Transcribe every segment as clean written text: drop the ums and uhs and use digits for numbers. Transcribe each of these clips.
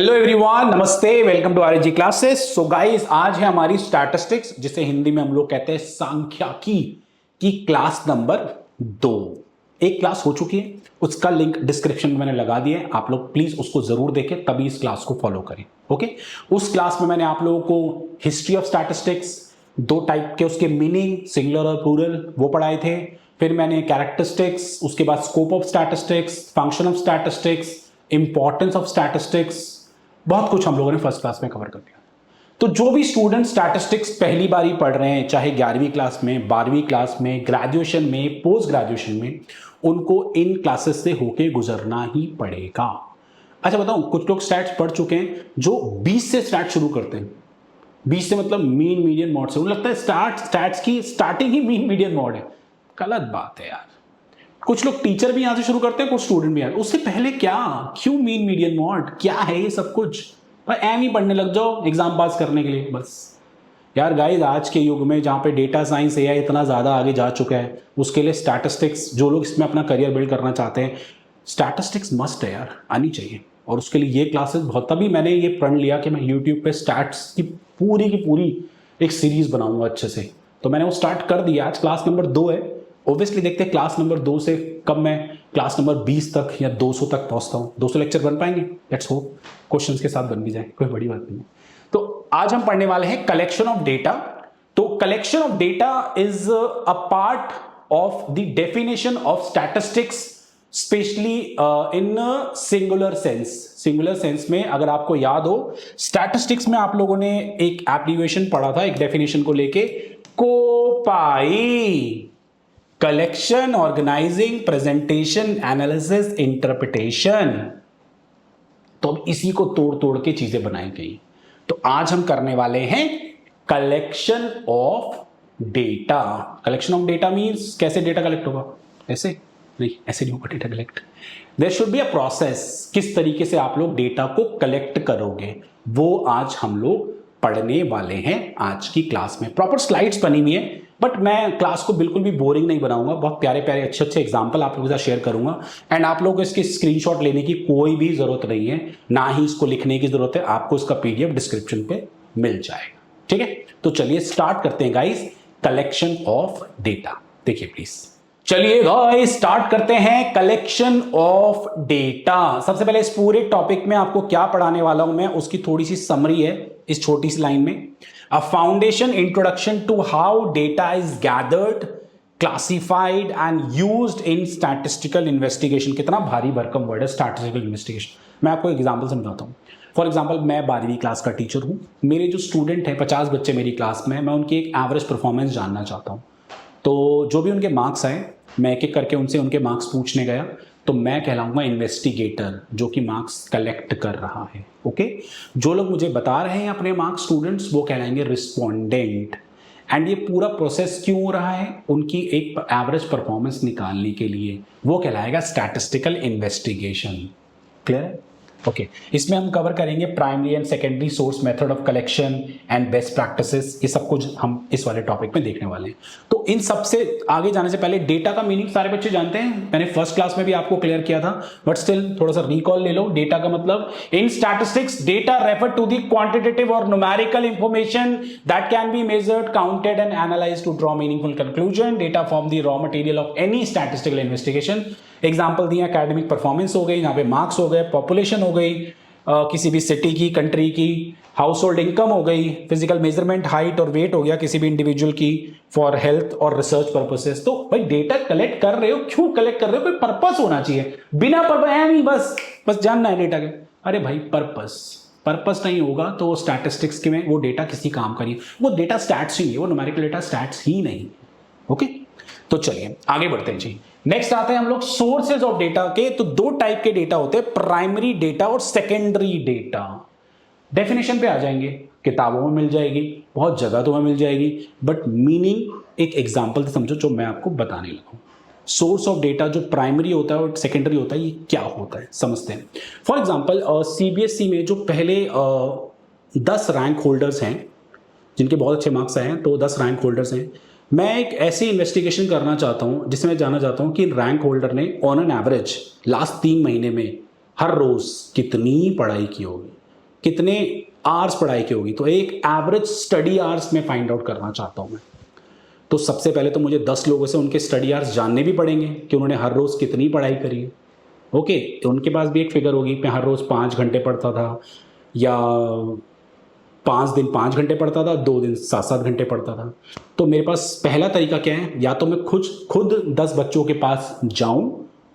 Hello everyone, नमस्ते, welcome to RG classes. So guys, आज है हमारी स्टैटिस्टिक्स, जिसे हिंदी में हम लोग कहते हैं सांख्यिकी की क्लास नंबर 2। एक क्लास हो चुकी है, उसका लिंक डिस्क्रिप्शन में मैंने लगा दिया है। आप लोग प्लीज उसको जरूर देखें, तभी इस क्लास को फॉलो करें। ओके, उस क्लास में मैंने आप लोगों को हिस्ट्री ऑफ स्टैटिस्टिक्स, दो टाइप के उसके मीनिंग, सिंगुलर और प्लूरल, वो पढ़ाए थे। फिर मैंने कैरेक्टरिस्टिक्स, उसके बाद scope of statistics, function of statistics, importance of statistics, बहुत कुछ हम लोगों ने फर्स्ट क्लास में कवर कर दिया। तो जो भी स्टूडेंट स्टैटिस्टिक्स पहली बारी पढ़ रहे हैं, चाहे 11वीं क्लास में, 12वीं क्लास में, ग्रेजुएशन में, पोस्ट ग्रेजुएशन में, उनको इन क्लासेस से होके गुजरना ही पड़ेगा। अच्छा बताऊं, कुछ लोग स्टैट्स पढ़ चुके हैं जो 20 से स्टैट शुरू करते हैं। 20 से मतलब मीन मीडियन मॉड से, उन्हें लगता है स्टैट्स की स्टार्टिंग ही मीन मीडियन मॉड है। गलत बात है यार। कुछ लोग टीचर भी यहां से शुरू करते हैं, कुछ स्टूडेंट भी। यार उससे पहले क्या, क्यों मीन मीडियन मॉड, क्या है ये सब कुछ? पर एम ही पढ़ने लग जाओ एग्जाम पास करने के लिए बस। यार गाइस, आज के युग में जहां पे डेटा साइंस एआई इतना ज़्यादा आगे जा चुका है, उसके लिए स्टैटिस्टिक्स, जो लोग इसमें अपना करियर बिल्ड करना चाहते हैं, स्टैटिस्टिक्स मस्ट है यार, आनी चाहिए। और उसके लिए ये क्लासेस बहुत, तभी मैंने ये प्रण लिया कि मैं यूट्यूब पे स्टैट्स की पूरी एक सीरीज बनाऊंगा अच्छे से। तो मैंने वो स्टार्ट कर दिया। आज क्लास नंबर 2 है। ऑब्वियसली देखते हैं क्लास नंबर 2 से कब मैं क्लास नंबर 20 तक या 200 तक पहुंचता हूं। 200 लेक्चर बन पाएंगे? लेट्स होप क्वेश्चंस के साथ बन भी जाए, कोई बड़ी बात नहीं है। तो आज हम पढ़ने वाले हैं कलेक्शन ऑफ डेटा। तो collection of data is a part of the definition of statistics, specially in singular sense. Singular sense में अगर आपको याद हो, स्टैटिस्टिक्स में आप लोगों ने एक एप्लीकेशन पढ़ा था, एक डेफिनेशन को लेके, कोपाई, collection, organising, presentation, analysis, interpretation. तो अब इसी को तोड़ तोड़ के चीजें बनाई गई। तो आज हम करने वाले हैं collection of data. Collection of data means कैसे डेटा कलेक्ट होगा? ऐसे नहीं, ऐसे नहीं होगा data collect. There should be a process. किस तरीके से आप लोग डेटा को कलेक्ट करोगे, वो आज हम लोग पढ़ने वाले हैं आज की क्लास में। प्रॉपर स्लाइड्स बनी हुई है, बट मैं क्लास को बिल्कुल भी बोरिंग नहीं बनाऊंगा। बहुत प्यारे प्यारे अच्छे एग्जांपल आप लोगों के साथ शेयर करूंगा। एंड आप लोगों को इसकी स्क्रीनशॉट लेने की कोई भी जरूरत नहीं है, ना ही इसको लिखने की जरूरत है। आपको इसका पीडीएफ डिस्क्रिप्शन पे मिल जाएगा। ठीक है, तो चलिए स्टार्ट करते हैं गाइस, कलेक्शन ऑफ डेटा। देखिए प्लीज, चलिए गाइस स्टार्ट करते हैं कलेक्शन ऑफ डेटा। सबसे पहले इस पूरे टॉपिक में आपको क्या पढ़ाने वाला हूं मैं, उसकी थोड़ी सी समरी है इस छोटी सी लाइन में। A foundation introduction to how data is gathered, classified and used in statistical investigation। कितना भारी भरकम वर्ड है statistical investigation। मैं आपको एग्जांपल समझाता हूँ। फॉर एग्जांपल, मैं 12वीं क्लास का टीचर हूँ। मेरे जो स्टूडेंट हैं, 50 बच्चे मेरी क्लास में, मैं उनकी एक एवरेज परफॉर्मेंस जानना चाहता हूँ। तो जो भी उनके मार्क्स आए, मैं एक एक करके उनसे उनके मार्क्स पूछने गया। तो मैं कहलाऊंगा इन्वेस्टिगेटर, जो कि मार्क्स कलेक्ट कर रहा है। ओके, जो लोग मुझे बता रहे हैं अपने मार्क्स स्टूडेंट्स, वो कहलाएंगे रिस्पोंडेंट। एंड ये पूरा प्रोसेस क्यों हो रहा है? उनकी एक एवरेज परफॉर्मेंस निकालने के लिए। वो कहलाएगा स्टैटिस्टिकल इन्वेस्टिगेशन। क्लियर है? ओके, इसमें हम कवर करेंगे primary and secondary source, method of collection and best practices. ये सब कुछ हम इस वाले टॉपिक में देखने वाले हैं। तो इन सबसे आगे जाने से पहले, डेटा का मीनिंग सारे बच्चे जानते हैं, मैंने फर्स्ट क्लास में भी आपको क्लियर किया था, बट स्टिल थोड़ा सा रिकॉल ले लो। डेटा का मतलब, in statistics data refer to the quantitative और numerical information that can be measured, counted and analysed to draw meaningful conclusion. Data form the raw material of any statistical investigation. Example दिए, academic performance हो गई, यहाँ पे marks हो गए, population हो गई, किसी भी सिटी की, कंट्री की, हाउस होल्ड इनकम हो गई, फिजिकल मेजरमेंट, हाइट और वेट हो गया किसी भी इंडिविजुअल की, फॉर हेल्थ और रिसर्च पर्पसेस। तो भाई डेटा कलेक्ट कर रहे हो, क्यों कलेक्ट कर रहे हो? कोई पर्पस होना चाहिए। बिना पर्पस नहीं, बस जानना है डेटा के। अरे भाई, पर्पस नहीं होगा तो स्टैटिस्टिक्स के में वो डेटा किसी काम का नहीं। वो डेटा स्टैट्स ही है, वो न्यूमेरिकल डेटा स्टैट्स ही नहीं। ओके, तो चलिए आगे बढ़ते हैं जी। नेक्स्ट आते हैं हम लोग सोर्सेज ऑफ डेटा के। तो दो टाइप के डेटा होते हैं, प्राइमरी डेटा और सेकेंडरी डेटा। डेफिनेशन पे आ जाएंगे, किताबों में मिल जाएगी, बहुत जगह तो में मिल जाएगी, बट मीनिंग एक एग्जांपल से समझो जो मैं आपको बताने लगा हूं। सोर्स ऑफ डेटा जो प्राइमरी होता है और सेकेंडरी होता है, ये क्या होता है समझते हैं। फॉर एग्जांपल, सीबीएसई में जो पहले 10 रैंक होल्डर्स हैं, जिनके बहुत अच्छे मार्क्स आए हैं, तो 10 रैंक होल्डर्स हैं। मैं एक ऐसी इन्वेस्टिगेशन करना चाहता हूं जिसमें जानना चाहता हूं कि रैंक होल्डर ने ऑन एन एवरेज लास्ट 3 महीने में हर रोज कितनी पढ़ाई की होगी। कितने आवर्स पढ़ाई की होगी, तो एक एवरेज स्टडी आवर्स में फाइंड आउट करना चाहता हूं मैं। तो सबसे पहले तो मुझे 10 लोगों से उनके स्टडी आवर्स जानने भी पड़ेंगे कि उन्होंने हर रोज कितनी पढ़ाई करी है। ओके, तो उनके पास भी एक फिगर होगी, मैं हर रोज 5 घंटे पढ़ता था, या 5 दिन 5 घंटे पढ़ता था, 2 दिन 7-7 घंटे पढ़ता था। तो मेरे पास पहला तरीका क्या है, या तो मैं खुद 10 बच्चों के पास जाऊं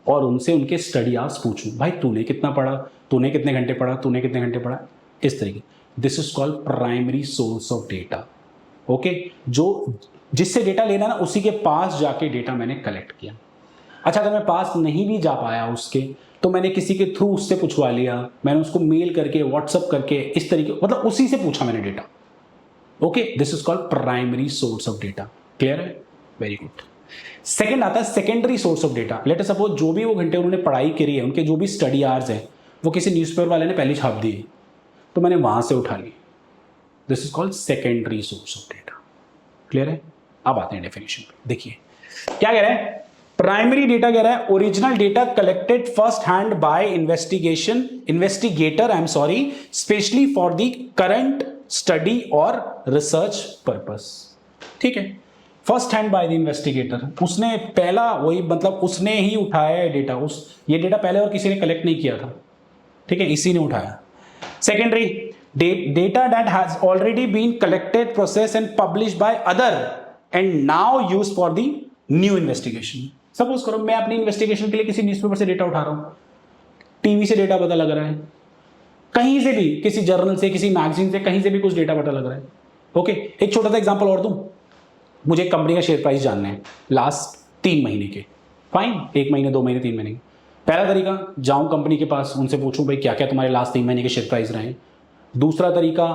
और उनसे उनके स्टडी आवर्स पूछूं, भाई तूने कितना पढ़ा, तूने कितने घंटे पढ़ा, तूने कितने घंटे पढ़ा, इस तरीके। This is called primary source of data. Okay, जो जिससे डेटा लेना ना, उसी के पास जाके डेटा मैंने कलेक्ट किया। अच्छा, अगर मैं पास नहीं भी जा पाया उसके, तो मैंने किसी के थ्रू उससे पूछवा लिया, मैंने उसको मेल करके, व्हाट्सअप करके, इस तरीके, मतलब उसी से पूछा मैंने data. Okay, this is called primary source of data. Clear है? Very good. सेकंड आता है secondary source of data. Let us suppose जो भी वो घंटे उन्होंने पढ़ाई करी है, उनके जो भी स्टडी आवर्स है, वो किसी न्यूज़पेपर वाले ने पहले छाप दिए, तो मैंने वहां से उठा ली। This is called secondary source of data. Clear है? अब आते हैं डेफिनेशन पे। देखिए क्या कह रहा है, प्राइमरी डेटा कह रहा है original data collected first hand by investigator I am sorry, specially for the current study और रिसर्च पर्पस। ठीक है, first hand by the investigator, उसने पहला, वही मतलब उसने ही उठाया है डेटा, ये डेटा पहले और किसी ने कलेक्ट नहीं किया था। ठीक है, इसी ने उठाया। Secondary data that has already been collected, process and publish by other and now use for the new investigation. Suppose करो मैं अपनी इन्वेस्टिगेशन के लिए किसी न्यूज़पेपर से डेटा उठा रहा हूं, टीवी से डेटा पता लग रहा है, कहीं से भी, किसी जर्नल से, किसी मैगजीन से, कहीं से भी कुछ डेटा पता लग रहा है। ओके, एक छोटा सा एग्जांपल और दूं, मुझे कंपनी का शेयर प्राइस जानना है लास्ट 3 महीने के। फाइन, 1 महीने, 2 महीने, 3 महीने के। पहला तरीका, जाऊं कंपनी के पास, उनसे पूछूं भाई क्या क्या तुम्हारे लास्ट 3 महीने के शेयर प्राइस रहे हैं। दूसरा तरीका,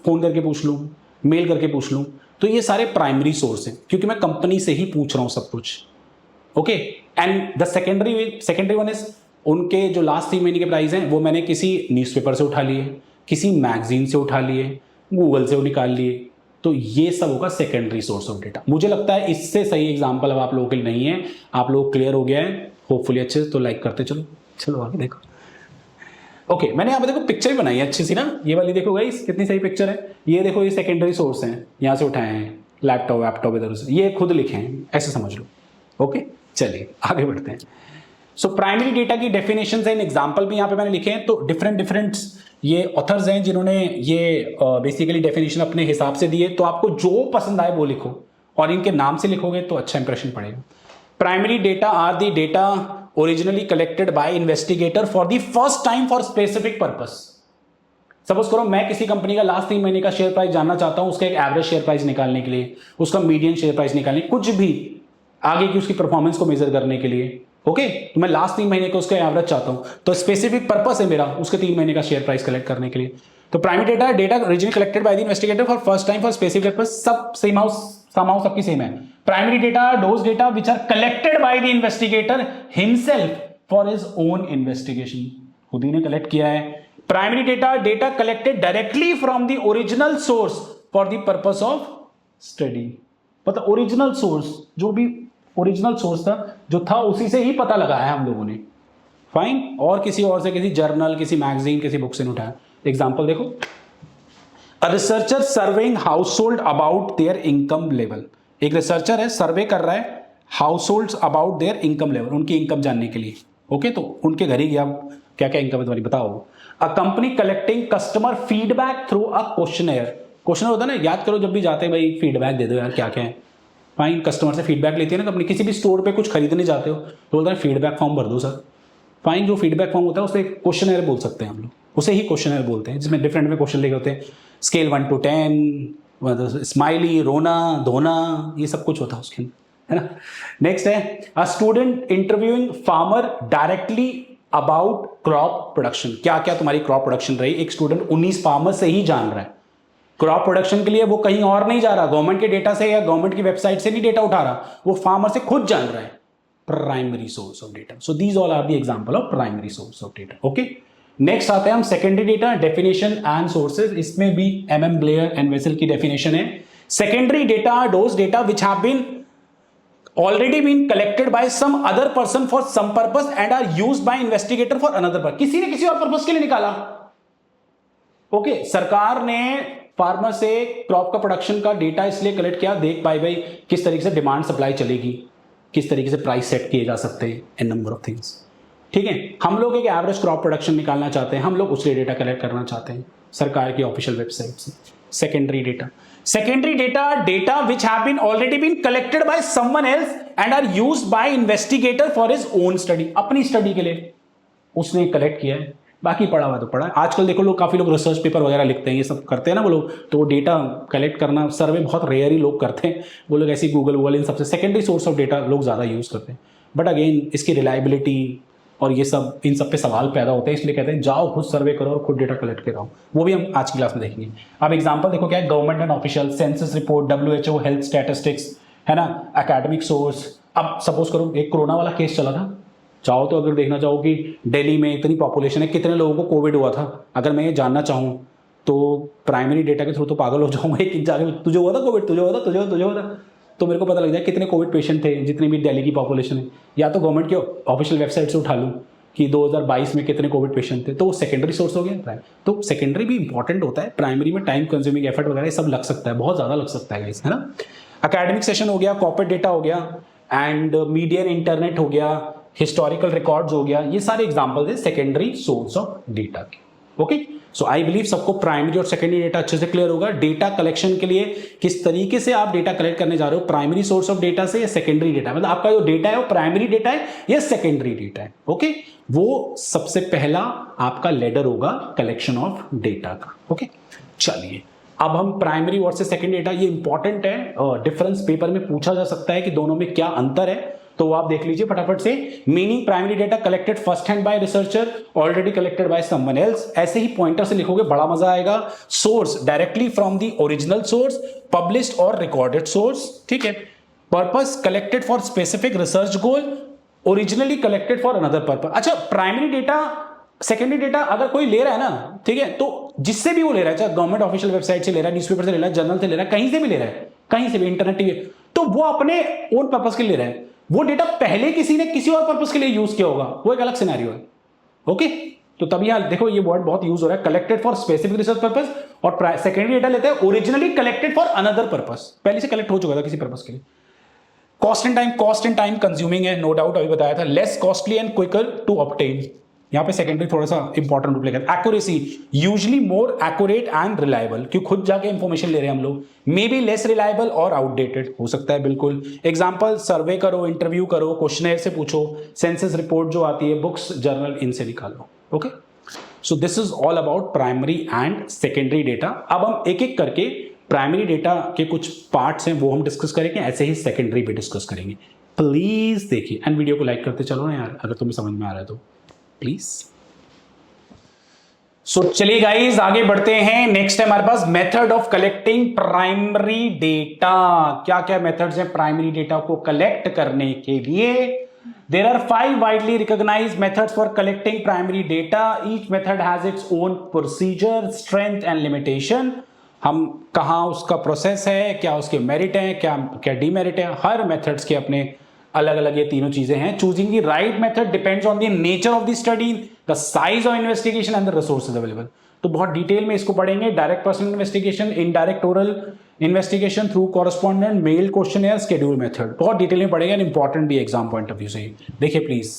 फोन करके पूछ लूं, मेल करके पूछ लूं। तो ये सारे प्राइमरी सोर्स हैं, क्योंकि मैं कंपनी से ही पूछ रहा हूं सब कुछ। Okay, and the secondary one is, उनके जो लास्ट 3 महीने के प्राइस हैं वो मैंने किसी न्यूज़पेपर से उठा लिए, किसी मैगजीन से उठा लिए, गूगल से वो निकाल लिए। तो ये सब होगा सेकेंडरी सोर्स ऑफ डेटा। मुझे लगता है इससे सही एग्जांपल अब आप लोगों के लिए नहीं है, आप लोग क्लियर हो गया है होपफुली अच्छे से। तो लाइक करते चलो आगे देखो। ओके, मैंने यहाँ पे देखो पिक्चर भी बनाई है अच्छी सी ना, ये वाली देखो गाइस कितनी सही पिक्चर है। ये देखो, ये सेकेंडरी सोर्स हैं, यहाँ से उठाए हैं, लैपटॉप इधर से, ये खुद लिखे हैं, ऐसे समझ लो। ओके, चलिए आगे बढ़ते हैं। सो प्राइमरी डेटा की डेफिनेशन एंड एग्जांपल भी यहाँ पे मैंने लिखे हैं। तो डिफरेंट ये ऑथर्स हैं जिन्होंने ये बेसिकली डेफिनेशन अपने हिसाब से दिए। तो आपको जो पसंद आए वो लिखो, और इनके नाम से लिखोगे तो अच्छा इंप्रेशन पड़ेगा। Primary data are the data originally collected by investigator for the first time for specific purpose. Suppose करो मैं किसी कंपनी का लास्ट 3 महीने का शेयर प्राइस जानना चाहता हूं, उसका एक एवरेज शेयर प्राइस निकालने के लिए, उसका मीडियन शेयर प्राइस निकालने, कुछ भी आगे की उसकी परफॉर्मेंस को मेजर करने के लिए। ओके, तो मैं लास्ट 3 महीने का उसका एवरेज चाहता हूं, तो स्पेसिफिक पर्पस है मेरा उसके 3 महीने का शेयर प्राइस कलेक्ट करने के लिए। तो primary data originally collected by the investigator for first time for specific purpose, सब सेम समाउ सबकी सेम है। Primary data those data which are collected by the investigator himself for his own investigation, खुद ही ने कलेक्ट किया है। Primary data collected directly from the original source for the purpose of study. मतलब original source, जो भी original source था जो था उसी से ही पता लगाया हम लोगों ने। फाइन, और किसी और से, किसी जर्नल, किसी मैगजीन, किसी बुक से नहीं उठाया। एग्जांपल देखो, a researcher surveying household about their income level. एक रिसर्चर है, सर्वे कर रहा है households about their income level, उनकी इनकम जानने के लिए। ओके, तो उनके घर ही गया, क्या क्या इनकम है तुम्हारी बताओ। A company collecting customer feedback through a questionnaire. Questionnaire होता है ना, याद करो जब भी जाते हैं भाई फीडबैक दे दो यार क्या क्या है। फाइन, कस्टमर से फीडबैक लेती है ना कंपनी, किसी भी स्टोर पे कुछ खरीदने जाते हो तो बोलता है फीडबैक फॉर्म भर दो सर। फाइन, जो फीडबैक फॉर्म होता है उसे क्वेश्चनर बोल सकते हैं हम लोग, उसे ही क्वेश्चनर बोलते हैं, जिसमें डिफरेंट में क्वेश्चन लिखे होते हैं, स्केल 1 to 10, स्माइली, रोना धोना, ये सब कुछ होता है उसके अंदर, है ना। नेक्स्ट है a student interviewing farmer directly about crop production. क्या क्या तुम्हारी क्रॉप प्रोडक्शन रही, एक स्टूडेंट 19 फार्मर से ही जान रहा है। क्रॉप प्रोडक्शन के लिए वो कहीं और नहीं जा रहा, गवर्नमेंट के डेटा से या गवर्नमेंट की वेबसाइट से नहीं डेटा उठा रहा, वो फार्मर से खुद जान रहा है। Primary source of data. So these all are the example of primary source of data. Okay, next आते हैं हम secondary data, definition and sources. इसमें भी एमएम ब्लेयर एंड वेसल की डेफिनेशन है। Secondary data are those data which have been already been collected by some other person for some purpose and are used by investigator for another purpose। किसी ने किसी और purpose के लिए निकाला, okay, सरकार ने फार्मर से क्रॉप का प्रोडक्शन का डेटा इसलिए कलेक्ट किया, देख पाए भाई किस तरीके से डिमांड सप्लाई चलेगी, किस तरीके से प्राइस सेट किए जा सकते हैं, एन नंबर ऑफ थिंग्स। ठीक है, हम लोग एक एवरेज क्रॉप प्रोडक्शन निकालना चाहते हैं, हम लोग उसके डेटा कलेक्ट करना चाहते हैं सरकार की ऑफिशियल वेबसाइट से। Secondary data, data which have been already been collected by someone else and are used by investigator for his own study, अपनी स्टडी के लिए उसने कलेक्ट किया है, बाकी पढ़ा हुआ तो पढ़ा है। आजकल देखो लोग, काफी लोग रिसर्च पेपर वगैरह लिखते हैं, ये सब करते हैं ना वो लोग, तो वो डेटा कलेक्ट करना सर्वे बहुत रेयर ही लोग करते हैं, वो लोग ऐसे गूगल इन सबसे सेकेंडरी सोर्स ऑफ डेटा लोग ज़्यादा यूज़ करते हैं। बट अगेन इसकी रिलायबिलिटी और ये सब, इन सब पे सवाल पैदा होते हैं, इसलिए कहते हैं जाओ खुद सर्वे करो और खुद डेटा कलेक्ट कराओ। वो भी हम आज की क्लास में देखेंगे। अब एग्जांपल देखो क्या है, government and official, census report, WHO health statistics, है ना, एकेडमिक सोर्स। अब सपोज करो एक कोरोना वाला केस चला था, चाहो तो अगर देखना चाहो कि दिल्ली में इतनी पॉपुलेशन है, कितने लोगों को कोविड हुआ था, अगर मैं ये जानना चाहूँ तो प्राइमरी डेटा के थ्रू तो पागल हो जाऊंगा कि जाके तुझे हुआ था कोविड, तुझे हुआ था, तो मेरे को पता लग जाए कितने कोविड पेशेंट थे, जितनी भी दिल्ली की पॉपुलेशन है। या तो गवर्नमेंट के ऑफिशियल वेबसाइट से उठा लूँ कि 2022 में कितने कोविड पेशेंट थे, तो वो सेकेंडरी सोर्स हो गया। तो सेकेंडरी भी इंपॉर्टेंट होता है, प्राइमरी में टाइम कंज्यूमिंग एफर्ट वगैरह सब लग सकता है, बहुत ज़्यादा लग सकता है गाइस, है ना। अकेडमिक सेशन हो गया, कॉर्पोरेट डेटा हो गया, एंड मीडिया इंटरनेट हो गया, हिस्टोरिकल रिकॉर्ड्स हो गया, ये सारे एग्जांपल्स हैं सेकेंडरी सोर्स ऑफ डेटा के। ओके, सो आई बिलीव सबको प्राइमरी और सेकेंडरी डेटा अच्छे से क्लियर होगा। डेटा कलेक्शन के लिए किस तरीके से आप डेटा कलेक्ट करने जा रहे हो, प्राइमरी सोर्स ऑफ डेटा से या सेकेंडरी डेटा, मतलब आपका जो डेटा है वो प्राइमरी डेटा है या सेकेंडरी डेटा है। ओके, वो सबसे पहला आपका लेडर होगा कलेक्शन ऑफ डेटा का। ओके, चलिए अब हम प्राइमरी वर्सेस सेकेंडरी डेटा, ये इंपॉर्टेंट है, डिफरेंस पेपर में पूछा जा सकता है कि दोनों में क्या अंतर है, तो आप देख लीजिए फटाफट से। Meaning primary data collected first hand by researcher, already collected by someone else, ऐसे ही पॉइंटर से लिखोगे बड़ा मजा आएगा। Source directly from the original source, published और रिकॉर्डेड सोर्स, ठीक है। Purpose collected for specific research goal, originally collected for another purpose. अच्छा, प्राइमरी डेटा सेकेंडरी डेटा अगर कोई ले रहा है ना, ठीक है, तो जिससे भी वो ले रहा है, चाहे गवर्नमेंट ऑफिशियल वेबसाइट से ले रहा है, न्यूज़पेपर से ले रहा है, जर्नल से ले रहा है, कहीं से भी ले रहा है, कहीं से भी, इंटरनेट, टीवी, तो वो अपने ओन पर्पस के लिए ले रहा है। वो डेटा पहले किसी ने किसी और पर्पस के लिए यूज किया होगा, वो एक अलग सिनेरियो है। ओके, तो तभी यहां देखो ये वर्ड बहुत यूज हो रहा है, collected for specific research purpose, और सेकेंडरी डेटा लेते हैं originally collected for another purpose, पहले से कलेक्ट हो चुका था किसी पर्पस के लिए। कॉस्ट एंड टाइम कंज्यूमिंग है, नो डाउट, अभी बताया था। Less costly and quicker to obtain, यहां पे सेकेंडरी थोड़ा सा इंपॉर्टेंट रूप लेकर। Accuracy, usually more accurate and reliable, क्योंकि खुद जाके इंफॉर्मेशन ले रहे हैं हम लोग। मे बी लेस रिलायबल और आउटडेटेड, हो सकता है बिल्कुल। एग्जांपल, सर्वे करो, इंटरव्यू करो, क्वेश्चनर से पूछो, सेंसस रिपोर्ट जो आती है, बुक्स, जर्नल, इनसे निकालो। Okay, so this is all about primary and secondary data. अब हम एक एक करके प्राइमरी डेटा के कुछ पार्ट्स हैं वो हम डिस्कस करेंगे, ऐसे ही सेकेंडरी भी डिस्कस करेंगे। प्लीज देखिए, एंड वीडियो को लाइक करते चलो ना यार, अगर तुम्हें समझ में आ रहा है तो प्लीज। सो चलिए गाइस आगे बढ़ते हैं। नेक्स्ट है हमारे पास method of collecting primary data. क्या क्या मेथड्स हैं प्राइमरी डेटा को कलेक्ट करने के लिए? There are 5 widely recognised methods for collecting primary data. Each method has its own procedure, strength and limitation. हम कहाँ उसका प्रोसेस है, क्या उसके मेरिट है, क्या डीमेरिट है, हर मेथड्स के अपने अलग अलग ये तीनों चीजें हैं। Choosing the right method depends on the nature of the study, the size of investigation and the resources available. तो बहुत डिटेल में इसको पढ़ेंगे। Direct personal investigation, indirect oral investigation through correspondent, mail questionnaire, schedule method, बहुत detail में पढ़ेंगे, important भी exam point of view से। देखिए प्लीज,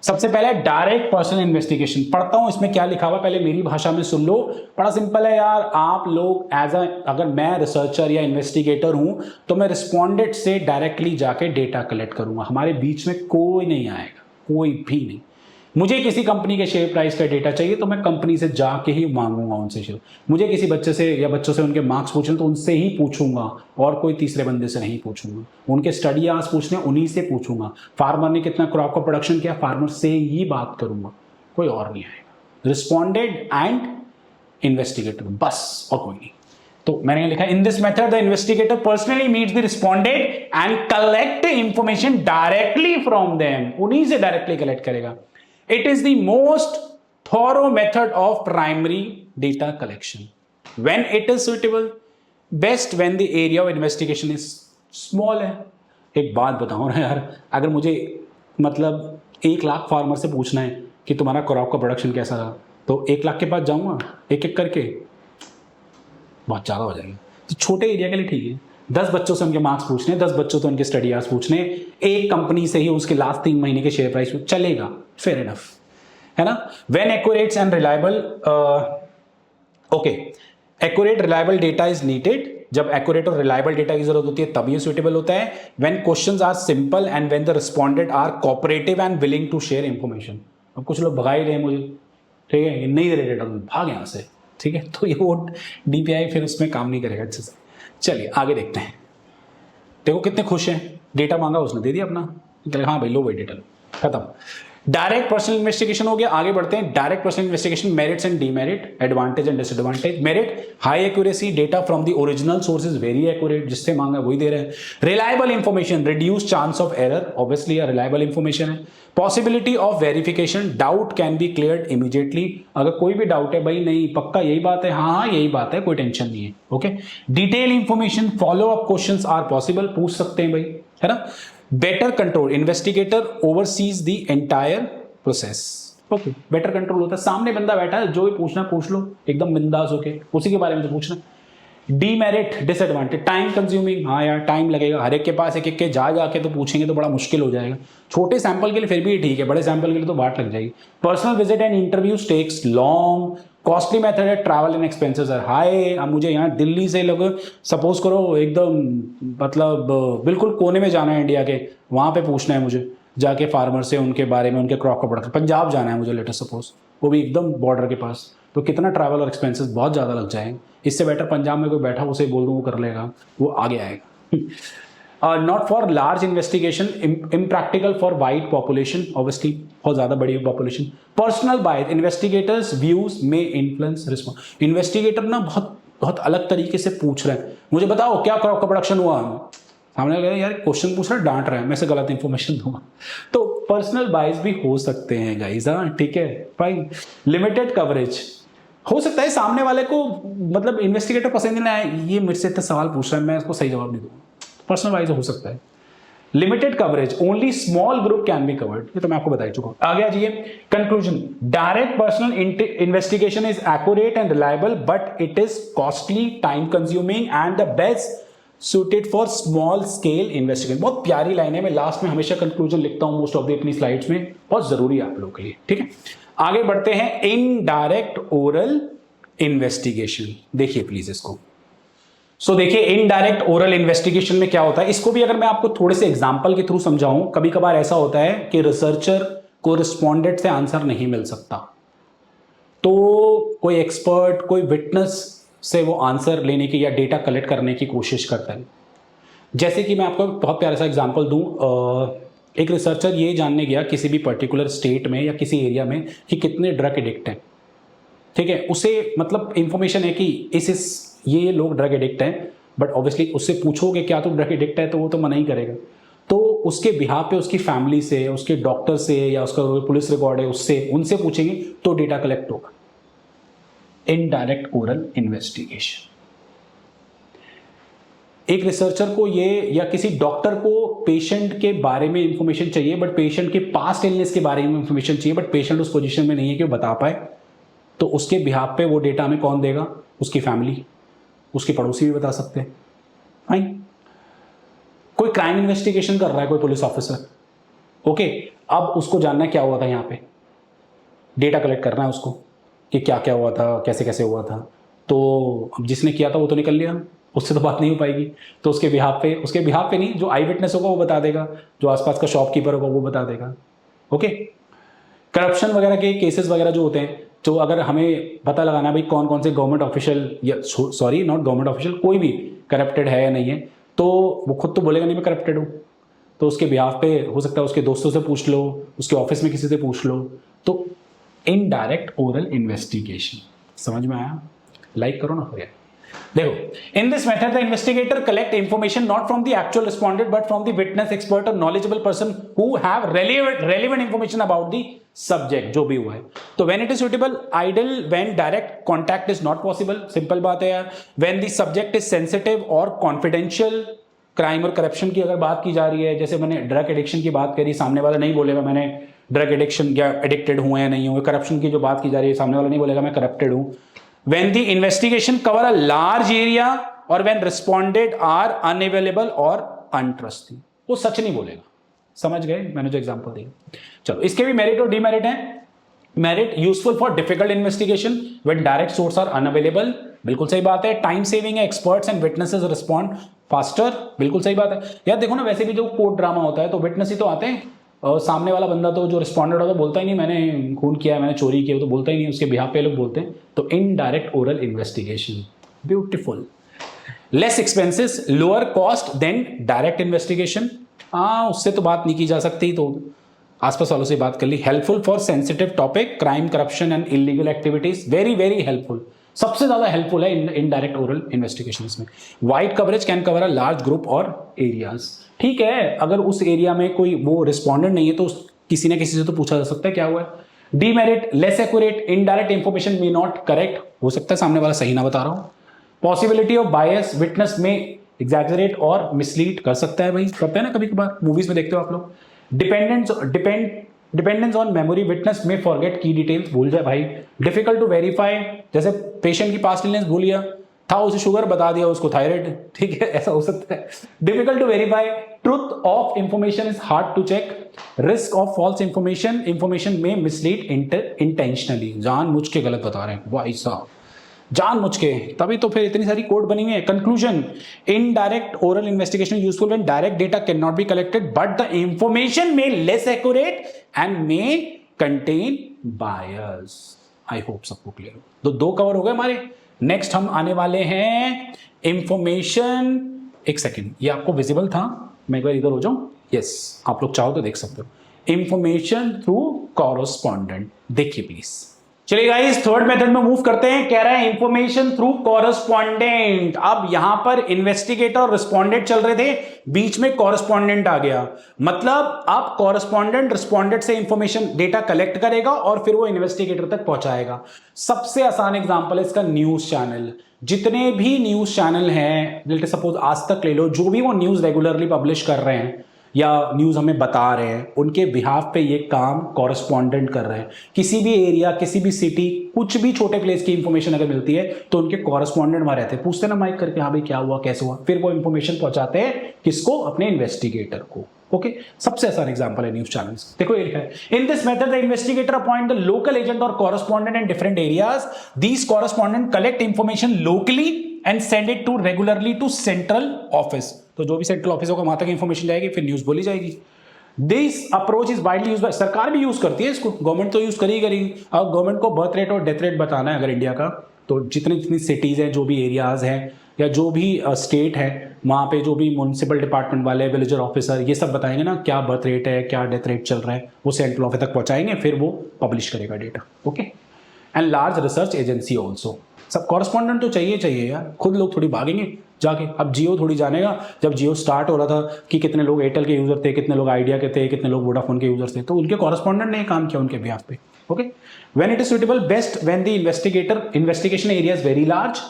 सबसे पहले डायरेक्ट पर्सनल इन्वेस्टिगेशन पढ़ता हूं, इसमें क्या लिखा हुआ पहले मेरी भाषा में सुन लो। बड़ा सिंपल है यार, आप लोग अगर मैं रिसर्चर या इन्वेस्टिगेटर हूं तो मैं रिस्पोंडेंट से डायरेक्टली जाके डेटा कलेक्ट करूंगा, हमारे बीच में कोई नहीं आएगा, कोई भी नहीं। मुझे किसी कंपनी के शेयर प्राइस का डेटा चाहिए तो मैं कंपनी से जाके ही मांगूंगा उनसे शेयर। मुझे किसी बच्चे से या बच्चों से उनके मार्क्स पूछने तो उनसे ही पूछूंगा, और कोई तीसरे बंदे से नहीं पूछूंगा। उनके स्टडी आवर्स पूछने उन्हीं से पूछूंगा। फार्मर ने कितना क्रॉप का प्रोडक्शन किया, फार्मर से ही बात करूंगा, कोई और नहीं आएगा। रिस्पॉन्डेड एंड इन्वेस्टिगेटर, बस, और कोई नहीं। तो मैंने लिखा, इन this method the investigator personally meets the responded and collect information directly from them, उन्हीं से डायरेक्टली कलेक्ट करेगा। It is the most thorough method of primary data collection. When it is suitable, best when the area of investigation is small है। एक बात बताओ ना यार, अगर मुझे मतलब 1 लाख फार्मर से पूछना है कि तुम्हारा क्रॉप का प्रोडक्शन कैसा रहा, तो 1 लाख के पास जाऊंगा एक एक करके? बहुत ज़्यादा हो जाएगा। तो छोटे एरिया के लिए ठीक है, 10 बच्चों से उनके मार्क्स पूछने, 10 बच्चों से उनके स्टडी आवर्स पूछने, एक कंपनी से ही उसके लास्ट 3 महीने के शेयर प्राइस चलेगा, फेयर इनफ, है ना। When accurates and reliable, okay, accurate reliable data is needed, जब एक्यूरेट और रिलायबल डेटा की जरूरत होती है तब ये सुटेबल होता है। When questions are simple and when the respondent are cooperative and willing to share information. अब कुछ लोग भगा ही रहे हैं मुझे, ठीक है, ये नहीं दे रहे डेटा, भाग यहाँ से, ठीक है, तो ये वो डीपीआई फिर उसमें काम नहीं करेगा अच्छे से। चलिए आगे देखते हैं। देखो कितने खुश हैं, डेटा मांगा उसने दे दिया अपना, हाँ भाई लो भाई डेटा, खत्म। डायरेक्ट पर्सनल इन्वेस्टिगेशन हो गया। आगे बढ़ते हैं। Direct personal investigation, merits and demerit, advantage and disadvantage. Merit, high accuracy, data from the original source is very accurate, जिससे मांगा वही दे रहे हैं। Reliable information, reduce chance of error, obviously reliable information है। Possibility of verification, doubt can be cleared immediately, अगर कोई भी डाउट है भाई नहीं पक्का यही बात है, हाँ यही बात है, कोई टेंशन नहीं है, okay. Detail information, follow up questions are possible, पूछ सकते हैं भाई, है ना। Better control, investigator oversees the entire process, okay, better control होता है, सामने बंदा बैठा है, जो भी पूछना पूछ लो एकदम बिंदास होके, उसी के बारे में तो पूछना। डीमेरिट, डिसएडवांटेज, टाइम कंज्यूमिंग, हाँ यार टाइम लगेगा, हर एक के पास एक एक के जा जाके तो पूछेंगे तो बड़ा मुश्किल हो जाएगा। छोटे सैंपल के लिए फिर भी ठीक है, बड़े सैंपल के लिए तो बाट लग जाएगी। Personal visit and interviews takes long, costly method है, travel and expenses are high. अब मुझे यहाँ दिल्ली से लोग सपोज करो एकदम मतलब बिल्कुल कोने में जाना है इंडिया के, वहाँ पे पूछना है मुझे जाके फार्मर से उनके बारे में, उनके क्रॉप का प्रोडक्ट, पंजाब जाना है मुझे लेटेस्ट सपोज, वो भी एकदम बॉर्डर के पास, तो कितना ट्रैवल और एक्सपेंसेस बहुत ज़्यादा लग जाएंगे। इससे बेटर पंजाब में कोई बैठा उसे बोल दूँ वो कर लेगा, वो आगे आएगा। Not for large investigation, impractical for wide population, obviously बहुत ज़्यादा बड़ी population. Personal bias, investigators views में इन्फ्लुएंस रिस्पॉन्स, इन्वेस्टिगेटर ना बहुत बहुत अलग तरीके से पूछ रहे हैं, मुझे बताओ क्या क्रॉप का प्रोडक्शन हुआ, सामने लग रहा है यार क्वेश्चन पूछ रहा है, डांट रहा है, मैं से गलत इंफॉर्मेशन दूंगा, तो पर्सनल बायस भी हो सकते हैं गाइस, हाँ ठीक है फाइन। लिमिटेड कवरेज, हो सकता है सामने वाले को मतलब इन्वेस्टिगेटर पसंद नहीं आए, ये मेरे से इतना सवाल पूछ रहा है मैं इसको सही जवाब नहीं दूंगा, पर्सनल बायस हो सकता है। Limited coverage, only small group can be covered, ये तो मैं आपको बता ही चुका हूं। आगे आ जाइए, conclusion. Direct personal investigation is accurate and reliable but it is costly, time consuming and the best suited for small scale investigation। बहुत प्यारी लाइन है, मैं लास्ट में हमेशा कंक्लूजन लिखता हूं मोस्ट ऑफ द अपनी स्लाइड्स में, बहुत जरूरी है आप लोगों के लिए, ठीक है। आगे बढ़ते हैं, इनडायरेक्ट ओरल इन्वेस्टिगेशन, देखिए प्लीज इसको। सो देखिए इनडायरेक्ट ओरल इन्वेस्टिगेशन में क्या होता है, इसको भी अगर मैं आपको थोड़े से एग्जांपल के थ्रू समझाऊं, कभी कभार ऐसा होता है कि रिसर्चर को रिस्पोंडेंट से आंसर नहीं मिल सकता, तो कोई एक्सपर्ट, कोई विटनेस से वो आंसर लेने की या डेटा कलेक्ट करने की कोशिश करता है। जैसे कि मैं आपको बहुत प्यारा सा एग्जांपल दूं, एक रिसर्चर ये जानने गया किसी भी पर्टिकुलर स्टेट में या किसी एरिया में कि कितने ड्रग एडिक्ट हैं, ठीक है, उसे मतलब इंफॉर्मेशन है कि इस ये लोग ड्रग एडिक्ट हैं, बट ऑब्वियसली उससे पूछोगे क्या तो ड्रग एडिक्ट है तो वो तो मना ही करेगा, तो उसके बिहाफ पे उसकी फैमिली से, उसके डॉक्टर से या उसका पुलिस रिकॉर्ड है उससे, उनसे पूछेंगे तो डेटा कलेक्ट होगा। इनडायरेक्ट ओरल इन्वेस्टिगेशन, एक रिसर्चर को ये या किसी डॉक्टर को पेशेंट के बारे में इंफॉर्मेशन चाहिए, बट पेशेंट के पास्ट इलनेस के बारे में इंफॉर्मेशन चाहिए, बट पेशेंट उस पोजीशन में नहीं है कि वो बता पाए, तो उसके बिहाफ पे वो डेटा हमें कौन देगा, उसकी फैमिली, उसके पड़ोसी भी बता सकते हैं, फाइन। कोई क्राइम इन्वेस्टिगेशन कर रहा है कोई पुलिस ऑफिसर, ओके, अब उसको जानना है क्या हुआ था, यहाँ पे डेटा कलेक्ट करना है उसको कि क्या क्या हुआ था, कैसे कैसे हुआ था, तो अब जिसने किया था वो तो निकल लिया, उससे तो बात नहीं हो पाएगी, तो उसके बिहाफ पे नहीं, जो आई विटनेस होगा वो बता देगा, जो आसपास का शॉपकीपर होगा वो बता देगा, ओके। करप्शन वगैरह के केसेस वगैरह जो होते हैं, तो अगर हमें पता लगाना भाई कौन कौन से गवर्नमेंट ऑफिशियल या सॉरी नॉट गवर्नमेंट ऑफिशियल, कोई भी करप्टेड है या नहीं है, तो वो खुद तो बोलेगा नहीं मैं करप्टेड हूँ, तो उसके बिहाफ पे हो सकता है उसके दोस्तों से पूछ लो, उसके ऑफिस में किसी से पूछ लो, तो इनडायरेक्ट ओरल इन्वेस्टिगेशन, समझ में आया? लाइक करो ना फिर। देखो, in this method the investigator collect information not from the actual respondent but from the witness, expert और knowledgeable person who have relevant information about the subject, जो भी हुआ है। तो when it is suitable, ideal when direct contact is not possible, simple बात है यार। When the subject is sensitive और कॉन्फिडेंशियल, क्राइम और करप्शन की अगर बात की जा रही है, जैसे मैंने ड्रग एडिक्शन की बात करी, सामने वाला नहीं बोलेगा मैंने ड्रग एडिक्शन या एडिक्टेड हुए या नहीं हुए, करप्शन की जो बात की जा रही है सामने वाला नहीं बोलेगा मैं करप्टेड हूँ, when the investigation cover a large area और व्हेन रिस्पॉन्डेड आर अनअवेलेबल और अनट्रस्टी। वो सच नहीं बोलेगा। समझ गए मैंने जो एग्जांपल दिया। चलो इसके भी मेरिट और डीमेरिट हैं। Merit useful for difficult investigation when direct source are unavailable, बिल्कुल सही बात है। टाइम सेविंग है, experts and witnesses respond faster, बिल्कुल सही बात है। यार देखो ना, वैसे भी जो कोर्ट ड्रामा होता है तो विटनेस ही तो आते हैं, और सामने वाला बंदा तो जो रिस्पॉन्डेड होता है बोलता ही नहीं मैंने खून किया, मैंने चोरी किया, तो बोलता ही नहीं, उसके बिहाफ पे लोग बोलते हैं। तो indirect oral investigation, beautiful. Less expenses, lower cost than direct investigation. हाँ, उससे तो बात नहीं की जा सकती, तो आसपास वालों से बात कर ली। Helpful for sensitive topic, crime, corruption and illegal activities, very very helpful. सबसे ज्यादा हेल्पफुल है इनडायरेक्ट ओरल इन्वेस्टिगेशन में। Wide coverage, can cover a large group और एरियाज। ठीक है, अगर उस एरिया में कोई वो रिस्पॉन्डेंट नहीं है तो किसी ना किसी से तो पूछा जा सकता है क्या हुआ है। Demerit, less accurate, indirect information may not correct, हो सकता है सामने वाला सही ना बता रहा हो। पॉसिबिलिटी ऑफ बायस, विटनेस में एग्जैजरेट और मिसलीड कर सकता है, भाई करते हैं ना कभी कभार, मूवीज में देखते हो आप लोग। डिपेंडेंस ऑन मेमोरी, विटनेस में फॉरगेट की डिटेल्स, भूल जाए भाई। डिफिकल्ट टू वेरीफाई, जैसे पेशेंट की पास्ट इलनेस भूल गया था, उसे शुगर बता दिया, उसको थायराइड, ठीक है, ऐसा हो सकता है। Difficult to verify, truth of information is hard to check. Risk of false information, information में मिसलीड इंटेंशनली, जानबूझ के गलत बता रहे हैं भाई साहब, जानबूझ के, तभी तो फिर इतनी सारी कोड बनी हुई है। Conclusion, indirect oral investigation useful when direct data can not be collected but the information में less accurate and may contain bias. I hope सबको क्लियर हो। तो दो कवर हो गए हमारे। नेक्स्ट हम आने वाले हैं इंफॉर्मेशन। एक सेकेंड, ये आपको विजिबल था, मैं एक बार इधर हो जाऊं। यस, आप लोग चाहो तो देख सकते हो। इंफॉर्मेशन थ्रू कॉरेस्पॉन्डेंट, देखिए प्लीज। चलिए गाइस, थर्ड मेथड में मूव करते हैं। कह रहा है इंफॉर्मेशन थ्रू कॉरेस्पॉन्डेंट। अब यहां पर इन्वेस्टिगेटर और रिस्पॉन्डेंट चल रहे थे, बीच में कॉरेस्पॉन्डेंट आ गया। मतलब अब कॉरेस्पॉन्डेंट रिस्पॉन्डेंट से इंफॉर्मेशन डेटा कलेक्ट करेगा और फिर वो इन्वेस्टिगेटर तक पहुंचाएगा। सबसे आसान एग्जांपल है इसका न्यूज चैनल। जितने भी न्यूज चैनल हैं, लेट सपोज आज तक ले लो, जो भी वो न्यूज रेगुलरली पब्लिश कर रहे हैं या न्यूज हमें बता रहे हैं, उनके बिहाफ पे ये काम कॉरेस्पॉन्डेंट कर रहे हैं। किसी भी एरिया, किसी भी सिटी, कुछ भी छोटे प्लेस की इंफॉर्मेशन अगर मिलती है तो उनके कॉरेस्पॉन्डेंट वहां रहते हैं, पूछते ना माइक करके, हाँ भाई क्या हुआ, कैसे हुआ, फिर वो इंफॉर्मेशन पहुंचाते हैं किसको, अपने इन्वेस्टिगेटर को। ओके, सबसे आसान एग्जांपल है न्यूज चैनल्स। देखो ये लिखा है, in this method the investigator appoint the local agent और correspondent in different areas. These correspondent collect information locally and send it to regularly to central office. तो जो भी सेंट्रल ऑफिस होगा वहां तक इंफॉर्मेशन जाएगी, फिर न्यूज बोली जाएगी। This approach is widely used by, सरकार भी यूज करती है इसको, गवर्नमेंट तो यूज करेगी। अब गवर्नमेंट को बर्थ रेट और डेथ रेट बताना है अगर इंडिया का, तो जितनी जितनी सिटीज हैं, जो भी एरियाज हैं या जो भी स्टेट है, वहाँ पे जो भी म्यूनिसिपल डिपार्टमेंट वाले, विलेजर ऑफिसर, ये सब बताएंगे ना क्या बर्थ रेट है, क्या डेथ रेट चल रहा है, वो सेंट्रल ऑफिस तक पहुंचाएंगे, फिर वो पब्लिश करेगा data. Okay, and large research agency also. सब कॉरेस्पॉन्डेंट तो चाहिए यार, खुद लोग थोड़ी भागेंगे जाके। अब जियो थोड़ी जानेगा, जब जियो स्टार्ट हो रहा था कि कितने लोग एयरटेल के यूजर थे, कितने लोग आइडिया के थे, कितने लोग वोडाफोन के यूजर थे, तो उनके कॉरेस्पॉन्डेंट ने काम किया उनके बिहाफ पे। Okay, when it is suitable, best when the investigation area is very large,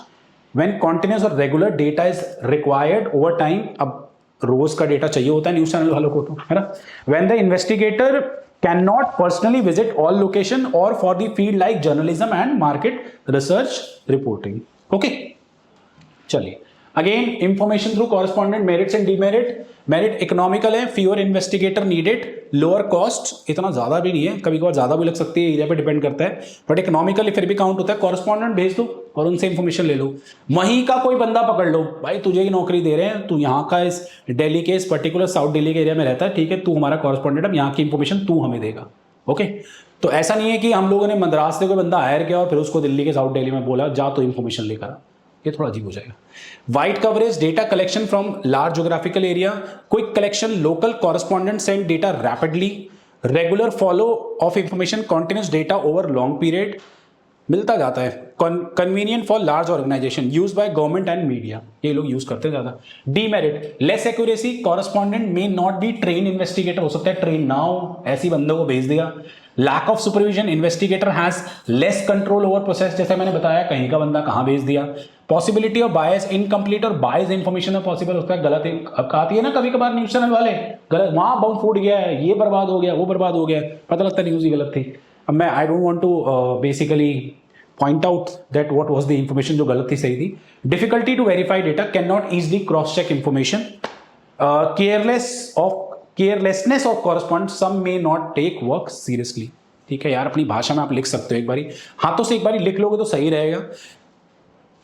when continuous और regular data is required over time. अब रोज का डेटा चाहिए होता है न्यूज चैनल वालों को, तो है ना। When the investigator can not personally visit all location और for the field like journalism and market research reporting. Okay, चलिए again information through correspondent, merits and demerit. Merit economical है, fewer investigator needed, lower cost, इतना ज्यादा भी नहीं है, कभी कभार ज्यादा भी लग सकती है, एरिया पे डिपेंड करता है, बट इकोनॉमिकली फिर भी काउंट होता है। कॉरेस्पॉन्डेंट भेज दो और उनसे इंफॉर्मेशन ले लो। वहीं का कोई बंदा पकड़ लो, भाई तुझे ही नौकरी दे रहे हैं, तू यहाँ का इस दिल्ली के इस पर्टिकुलर साउथ दिल्ली के एरिया में रहता है, ठीक है, तू हमारा कॉरेस्पॉन्डेंट, अब यहाँ की इंफॉर्मेशन तू हमें देगा। ओके, तो ऐसा नहीं है कि हम लोगों ने मद्रास से कोई बंदा हायर किया और फिर उसको दिल्ली के साउथ दिल्ली में बोला जा तो इंफॉर्मेशन लेकर, ये थोड़ा अजीब हो जाएगा। Wide coverage, data collection from large geographical area, quick collection, local correspondent send data rapidly, regular follow of information, continuous data over long period, मिलता जाता है। Convenient for large organisation, use by government and media, ये लोग use करते हैं ज्यादा। Demerit, less accuracy, correspondent may not be train investigator, हो सकता है ट्रेन ना हो, ऐसी बंदों को भेज दिया। Lack of supervision, investigator has less control over process, जैसे मैंने बताया कहीं का बंदा कहां भेज दिया। पॉसिबिलिटी ऑफ बायस, इनकम्प्लीट और बायस इंफॉर्मेशन में पॉसिबल होता है, गलत आती है ना कभी कभार न्यूज चैनल वाले, गलत वहां बम फूट गया है, ये बर्बाद हो गया, वो बर्बाद हो गया, पता लगता है न्यूज ही गलत थी। अब मैं I don't want to basically point out that what was the information जो गलत थी सही थी. Difficulty to verify data, can not easily cross check information, carelessness of correspond, some may not take work seriously. ठीक है यार, अपनी भाषा में आप लिख सकते हो, एक बारी हाथों से एक बारी लिख लोगे तो सही रहेगा.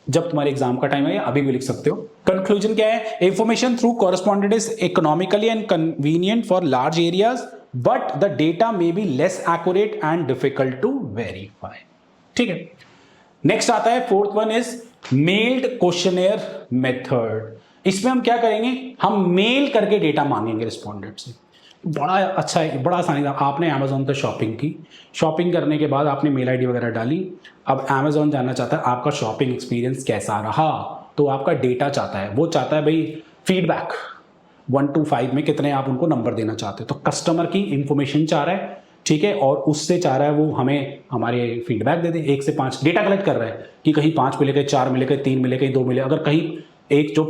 जब तुम्हारे एग्जाम का टाइम है, अभी भी लिख सकते हो. कंक्लूजन क्या है? Information through correspondent is economically and convenient for large areas, but the data may be less accurate and difficult to verify. ठीक है. नेक्स्ट आता है fourth one is mailed questionnaire method. इसमें हम क्या करेंगे? हम मेल करके डेटा मांगेंगे रिस्पॉन्डेंट से. बड़ा अच्छा है, बड़ा आसानी था. आपने अमेजोन पे शॉपिंग की, शॉपिंग करने के बाद आपने मेल आईडी वगैरह डाली. अब अमेजोन जानना चाहता है आपका शॉपिंग एक्सपीरियंस कैसा रहा, तो आपका डेटा चाहता है, वो चाहता है भाई फीडबैक 1 to 5 में कितने आप उनको नंबर देना चाहते हो. तो कस्टमर की इंफॉर्मेशन चाह रहा है, ठीक है, और उससे चाह रहा है वो हमें हमारे फीडबैक दे दे. 1 से 5 डेटा कलेक्ट कर रहा है कि कहीं 5 मिले, कहीं 4 मिले, कहीं 3 मिले, कहीं 2 मिले. अगर कहीं एक जो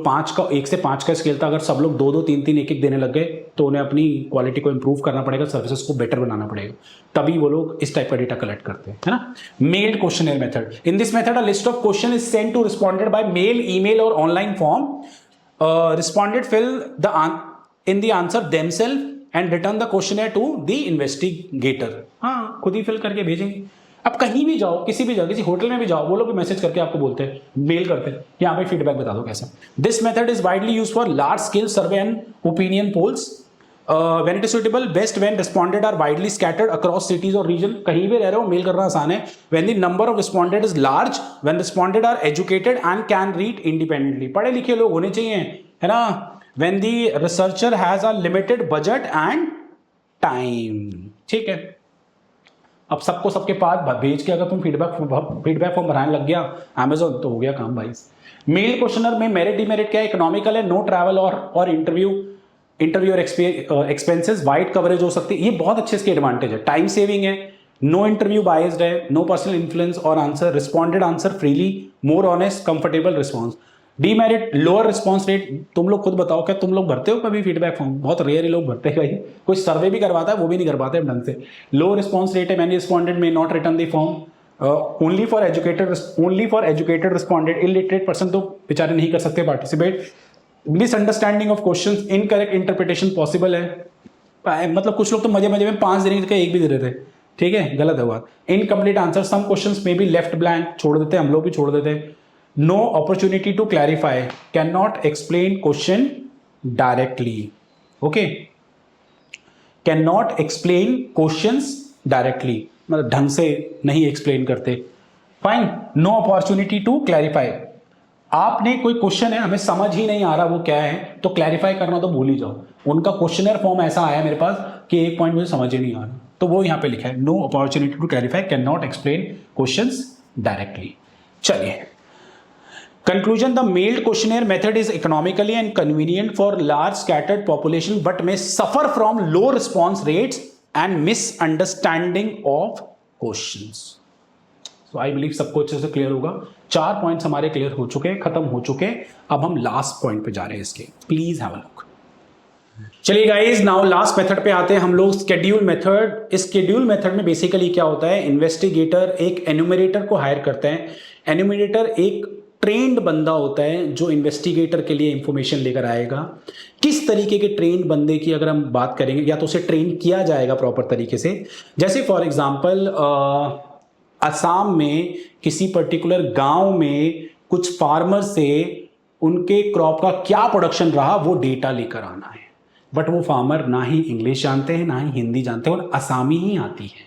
1 से 5 का स्केल था, अगर सब लोग 2 3 1 देने लग गए तो उन्हें अपनी क्वालिटी को इंप्रूव करना पड़ेगा, सर्विसेज को बेटर बनाना पड़ेगा. तभी वो लोग इस टाइप का डेटा कलेक्ट करते हैं, है ना. Mailed questionnaire method. In this method a list of question is sent to respondent by mail, email और online form. Respondent fill in the answer themselves and return the questionnaire to the investigator. हाँ, खुद ही fill करके भेजेंगे. अब कहीं भी जाओ, किसी भी जगह, किसी होटल में भी जाओ, वो लोग भी मैसेज करके आपको बोलते हैं, मेल करते हैं, यहाँ पे फीडबैक बता दो कैसा. This method is widely used for large scale survey and opinion polls. When it is suitable, best when responded are widely scattered across cities और रीजन. कहीं भी रह रहे हो, मेल करना आसान है. When the number of responded is large, when responded are educated and can read independently. पढ़े लिखे लोग होने चाहिए, है ना. When the researcher has a limited budget and time. ठीक है. अब सबको सबके पास भेज के अगर तुम फीडबैक फॉर्म भराने लग गया अमेजोन, तो हो गया काम भाई. मेल क्वेश्चनर में मेरिट डिमेरिट क्या है? इकोनॉमिकल है, नो ट्रैवल और इंटरव्यू और एक्सपेंसेस, वाइड कवरेज हो सकती है. ये बहुत अच्छे इसके एडवांटेज है. टाइम सेविंग है, नो इंटरव्यू बायस्ड है, नो पर्सनल इन्फ्लुएंस और answer responded answer freely, more honest, comfortable response. Demerit, lower response rate. तुम लोग खुद बताओ, क्या तुम लोग भरते हो कभी फीडबैक फॉर्म? बहुत रेयर ही लोग भरते हैं भाई. कोई सर्वे भी करवाता है, वो भी नहीं कर पाते ढंग से. लो रिस्पॉन्स रेट है, मैनी रिस्पॉन्डेड में not return the form. Only for educated responded. Illiterate person तो बेचारे नहीं कर सकते participate. Misunderstanding of questions, incorrect interpretation possible है. मतलब कुछ लोग तो मजे मजे में 5 देने के 1 भी दे रहे थे. ठीक है, गलत है बात. इनकम्प्लीट आंसर, सम क्वेश्चंस में बी लेफ्ट ब्लैंक, छोड़ देते, हम लोग भी छोड़ देते. No opportunity to clarify, cannot explain question directly. Okay, cannot explain questions directly, मतलब ढंग से नहीं एक्सप्लेन करते. Fine. No opportunity to clarify. आपने कोई क्वेश्चन है, हमें समझ ही नहीं आ रहा वो क्या है, तो क्लैरिफाई करना तो भूल ही जाओ. उनका क्वेश्चनर फॉर्म ऐसा आया मेरे पास कि एक पॉइंट मुझे समझ ही नहीं आ रहा, तो वो यहां पे लिखा है, no opportunity to clarify, can not explain questions directly. चलिए, conclusion, the mailed questionnaire method is economically and convenient for large scattered population but may suffer from low response rates and misunderstanding of questions. So I believe सबको अच्छे से clear होगा. 4 points हमारे clear हो चुके, खत्म हो चुके. अब हम लास्ट पॉइंट पे जा रहे हैं इसके. Please have a look. चलिए गाइस, नाउ लास्ट मेथड पे आते हैं हम लोग, स्केड्यूल मेथड. इस स्केड्यूल मेथड में बेसिकली क्या होता है, इन्वेस्टिगेटर एक एन्यूमरेटर को हायर करते हैं. एन्यूमरेटर एक ट्रेंड बंदा होता है जो इन्वेस्टिगेटर के लिए इंफॉर्मेशन लेकर आएगा. किस तरीके के ट्रेंड बंदे की अगर हम बात करेंगे, या तो उसे ट्रेन किया जाएगा प्रॉपर तरीके से. जैसे फॉर एग्जांपल असम में किसी पर्टिकुलर गांव में कुछ फार्मर से उनके क्रॉप का क्या प्रोडक्शन रहा वो डेटा लेकर आना है. बट वो फार्मर ना ही इंग्लिश जानते हैं ना ही हिंदी जानते हैं और असामी ही आती है.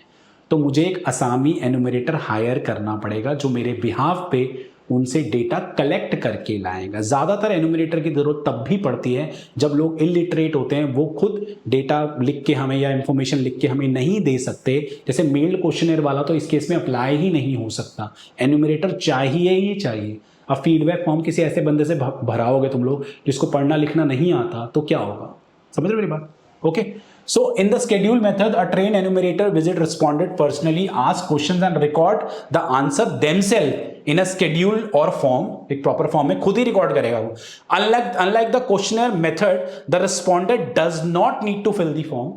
तो मुझे एक असामी एन्यूमरेटर हायर करना पड़ेगा जो मेरे बिहाफ पे उनसे डेटा कलेक्ट करके लाएगा. ज़्यादातर एन्यूमरेटर की ज़रूरत तब भी पड़ती है जब लोग इलिटरेट होते हैं, वो खुद डेटा लिख के हमें या इंफॉर्मेशन लिख के हमें नहीं दे सकते. जैसे मेल्ड क्वेश्चनर वाला तो इस केस में अप्लाई ही नहीं हो सकता. एन्यूमरेटर चाहिए ही चाहिए. अब फीडबैक फॉर्म किसी ऐसे बंदे से भराओगे तुम लोग जिसको पढ़ना लिखना नहीं आता, तो क्या होगा? समझ रहे हो मेरी बात? Okay. So in the schedule method, a trained enumerator visit respondent personally, ask questions and record the answer themselves in a schedule or form. एक proper form में खुद ही record करेगा वो. Unlike the questionnaire method, the respondent does not need to fill the form.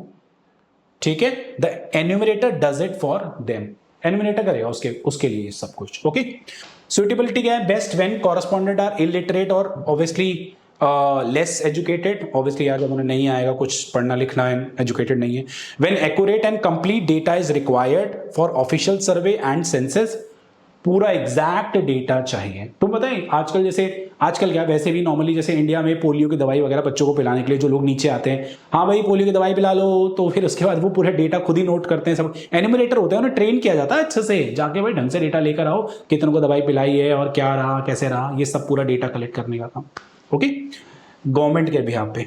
ठीक है? The enumerator does it for them. एनुमरेटर करेगा उसके लिए सब कुछ। ओके, सुटेबिलिटी क्या है? Best when correspondent are illiterate और ऑब्वियसली लेस एजुकेटेड। ऑब्वियसली यार जब उन्हें नहीं आएगा कुछ पढ़ना लिखना है, एजुकेटेड नहीं है। When accurate and complete data is required for official survey and census, पूरा एग्जैक्ट डेटा चाहिए। तो बताएं आजकल जैसे आजकल क्या, वैसे भी नॉर्मली जैसे इंडिया में पोलियो की दवाई वगैरह बच्चों को पिलाने के लिए जो लोग नीचे आते हैं, हाँ भाई पोलियो की दवाई पिला लो, तो फिर उसके बाद वो पूरा डेटा खुद ही नोट करते हैं। सब एनिमरेटर होते हैं, उन्हें ट्रेन किया जाता है अच्छे से, जाके भाई ढंग से डेटा लेकर आओ, कितनों को दवाई पिलाई है और क्या रहा कैसे रहा, ये सब पूरा डेटा कलेक्ट करने का काम। ओके, गवर्नमेंट के बिहाफ पे।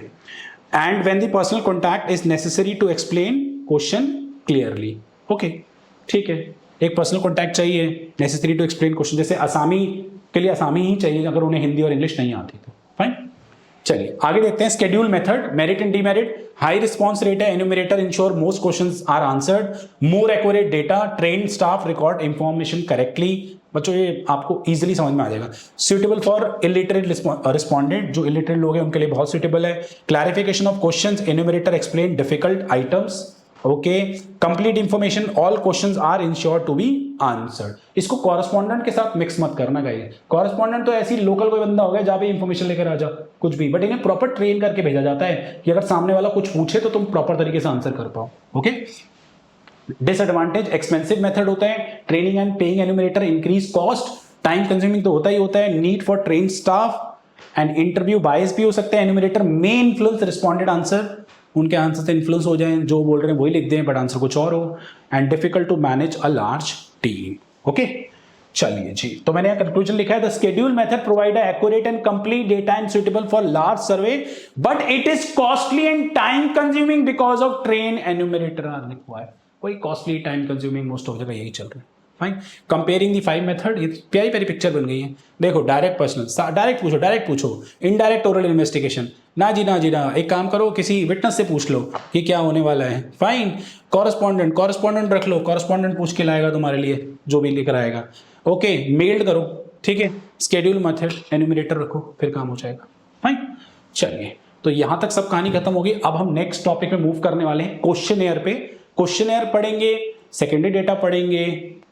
And when the personal contact is necessary to explain question clearly. Okay, ठीक है, एक पर्सनल कॉन्टैक्ट चाहिए, नेसेसरी टू एक्सप्लेन क्वेश्चन। जैसे असामी के लिए असामी ही चाहिए अगर उन्हें हिंदी और इंग्लिश नहीं आती तो। फाइन, चलिए आगे देखते हैं। Schedule method, merit and demerit. High response rate है, enumerator ensure most questions are answered, more accurate data, train staff record information correctly. बच्चों ये आपको इजीली समझ में आ जाएगा। सुटेबल फॉर इलिटरेट रिस्पॉन्डेंट, जो इलिटरेट लोग हैं उनके लिए बहुत सुटेबल है। Clarification of questions, enumerator explain difficult items. Okay, complete information, all questions are ensure to be answered. इसको कॉरेस्पॉन्डेंट के साथ मिक्स मत करना गाइस। कॉरेस्पॉन्डेंट तो ऐसी लोकल कोई बंदा होगा जहां पे इंफॉर्मेशन लेकर आ जा कुछ भी, बट इन्हें प्रॉपर ट्रेन करके भेजा जाता है कि अगर सामने वाला कुछ पूछे तो तुम प्रॉपर तरीके से आंसर कर पाओ। ओके, डिसएडवांटेज, एक्सपेंसिव मेथड होता है, training and paying enumerator increase cost, time consuming तो होता ही होता है, need for train staff and interview bias भी हो सकता है। Enumerator may influence respondent answer, उनके आंसर से इन्फ्लुएंस हो जाए, जो बोल रहे हैं वही लिख दें बट आंसर कुछ और हो। And difficult to manage a large team. Okay, चलिए जी, तो मैंने यहां कंक्लूजन लिखा है, the schedule method provide accurate and complete data and suitable for large survey, but it is costly and time consuming because of train enumerator are required. कोई costly time consuming most of जगह यही चल रहा है। Fine, comparing दी 5 method, ये प्यारी प्यारी picture बन गई है। देखो, डायरेक्ट पर्सनल, डायरेक्ट पूछो, इनडायरेक्ट ओरल इन्वेस्टिगेशन, ना जी ना जी ना, एक काम करो किसी विटनेस से पूछ लो कि क्या होने वाला है। फाइन, कॉरेस्पॉन्डेंट रख लो, कॉरेस्पॉन्डेंट पूछ के लाएगा तुम्हारे लिए जो भी लेकर आएगा। ओके, मेल्ड करो, ठीक है। स्केड्यूल मेथड, एन्यूमरेटर रखो, फिर काम हो जाएगा। फाइन, चलिए तो यहां तक सब कहानी खत्म होगी। अब हम नेक्स्ट टॉपिक में मूव करने वाले हैं, क्वेश्चनेयर पे। क्वेश्चनेयर पढ़ेंगे, सेकेंडरी डेटा पढ़ेंगे,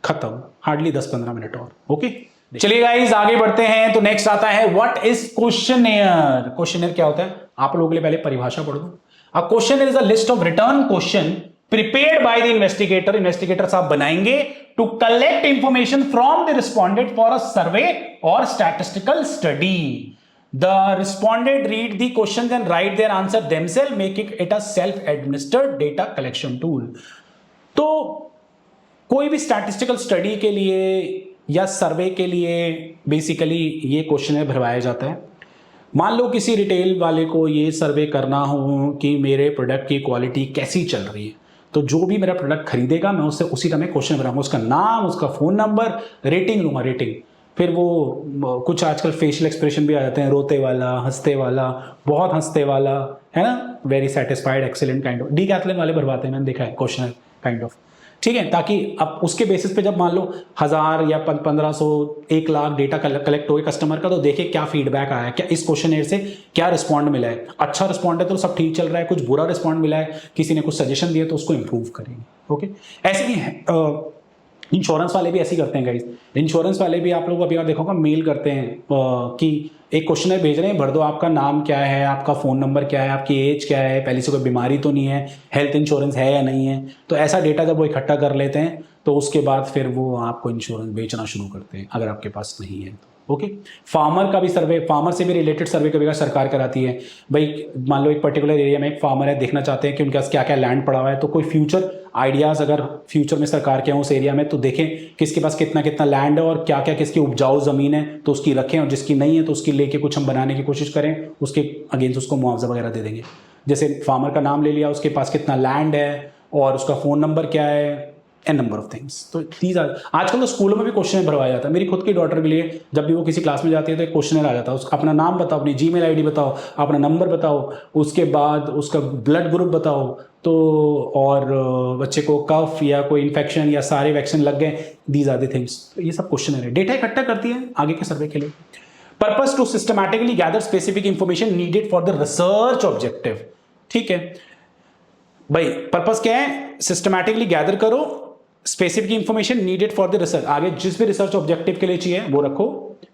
खत्म, हार्डली 10-15 मिनट और। ओके, चलिए गाइस आगे बढ़ते हैं। तो नेक्स्ट आता है व्हाट इज क्वेश्चनेयर। क्वेश्चनेयर क्या होता है, आप लोगों के लिए पहले परिभाषा पढ़ दो। A questionnaire is a list of return question prepared by the investigator, investigator साहब बनाएंगे, to collect information from the respondent for a survey और statistical study. The respondent read the questions and write their answer themselves, making it a self-administered data collection tool. तो कोई भी statistical study के लिए या सर्वे के लिए बेसिकली ये क्वेश्चन भरवाया जाता है। मान लो किसी रिटेल वाले को ये सर्वे करना हो कि मेरे प्रोडक्ट की क्वालिटी कैसी चल रही है, तो जो भी मेरा प्रोडक्ट खरीदेगा मैं उससे उसी तरह क्वेश्चन भराऊंगा, उसका नाम, उसका फोन नंबर, रेटिंग लूंगा, रेटिंग। फिर वो कुछ आजकल फेशियल एक्सप्रेशन भी आ जाते हैं, रोते वाला, हंसते वाला, बहुत हंसते वाला, है ना, very satisfied, excellent kind of, Decathlon वाले भरवाते हैं, मैंने देखा है क्वेश्चन काइंड ऑफ, ठीक है। ताकि अब उसके बेसिस पे जब मान लो 1000 या 1500 1 लाख डेटा कलेक्ट हो गए कस्टमर का, तो देखे क्या फीडबैक आया है, क्या इस क्वेश्चनेयर से क्या रिस्पॉन्ड मिला है। अच्छा रिस्पॉन्ड है तो सब ठीक चल रहा है, कुछ बुरा रिस्पॉन्ड मिला है, किसी ने कुछ सजेशन दिया तो उसको इंप्रूव करेंगे। ओके, ऐसे ही है इंश्योरेंस वाले भी ऐसे ही करते हैं गाइस। इंश्योरेंस वाले भी आप लोग अभी आप देखोगे मेल करते हैं कि एक क्वेश्चन भेज रहे हैं, भर दो आपका नाम क्या है, आपका फ़ोन नंबर क्या है, आपकी एज क्या है, पहले से कोई बीमारी तो नहीं है, हेल्थ इंश्योरेंस है या नहीं है। तो ऐसा डेटा जब वो इकट्ठा कर लेते हैं तो उसके बाद फिर वो आपको इंश्योरेंस बेचना शुरू करते हैं अगर आपके पास नहीं है तो। ओके, फार्मर का भी सर्वे, फार्मर से भी रिलेटेड सर्वे कभी सरकार कराती है। भाई मान लो एक पर्टिकुलर एरिया में एक फार्मर है, देखना चाहते हैं कि उनके पास क्या क्या लैंड पड़ा हुआ है, तो कोई फ्यूचर आइडियाज़ अगर फ्यूचर में सरकार के हैं उस एरिया में, तो देखें किसके पास कितना कितना लैंड है और क्या क्या किसकी उपजाऊ ज़मीन है, तो उसकी रखें, और जिसकी नहीं है तो उसकी लेके कुछ हम बनाने की कोशिश करें, उसके अगेंस्ट उसको मुआवजा वगैरह दे देंगे। जैसे फार्मर का नाम ले लिया, उसके पास कितना लैंड है और उसका फ़ोन नंबर क्या है, एन नंबर ऑफ थिंग्स। तो दीज आर, आजकल तो स्कूलों में भी क्वेश्चन भरवाया जाता है। मेरी खुद की डॉटर के लिए जब भी वो किसी क्लास में जाती है तो एक क्वेश्चन आ जाता है, उसका अपना नाम बताओ, अपनी जीमेल आईडी बताओ, अपना नंबर बताओ, उसके बाद उसका ब्लड ग्रुप बताओ, तो और बच्चे को कफ या कोई इन्फेक्शन या सारे वैक्सीन लग गए, दीज आर द थिंग्स। ये सब क्वेश्चन है, डेटा इकट्ठा करती है आगे के सर्वे के लिए। Purpose to systematically gather specific information needed for the research objective. ठीक है भाई, पर्पस क्या है, सिस्टमैटिकली गैदर करो specific information needed for the research, आगे जिस भी रिसर्च ऑब्जेक्टिव के लिए चाहिए वो रखो।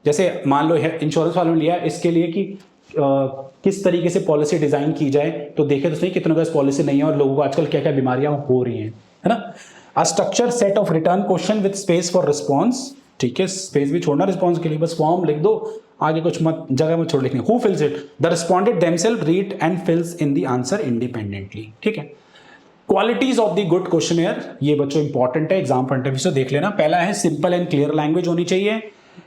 जैसे मान लो इंश्योरेंस वालों ने लिया इसके लिए कि किस तरीके से पॉलिसी डिजाइन की जाए, तो देखे तो सही कितने का पॉलिसी नहीं है और लोगों को आजकल क्या क्या बीमारियां हो रही हैं, है ना। A structure set of return question with space for response, ठीक है, स्पेस भी छोड़ना रिस्पॉन्स के लिए, बस फॉर्म लिख दो, आगे कुछ मत जगह में छोड़ लिखनी। Who fills it, the respondent themselves read and fills in the answer independently, ठीक है। Qualities of the good questionnaire, ये बच्चों इंपॉर्टेंट है, एग्जाम पॉइंट ऑफ व्यू से देख लेना। पहला है सिंपल एंड क्लियर लैंग्वेज होनी चाहिए,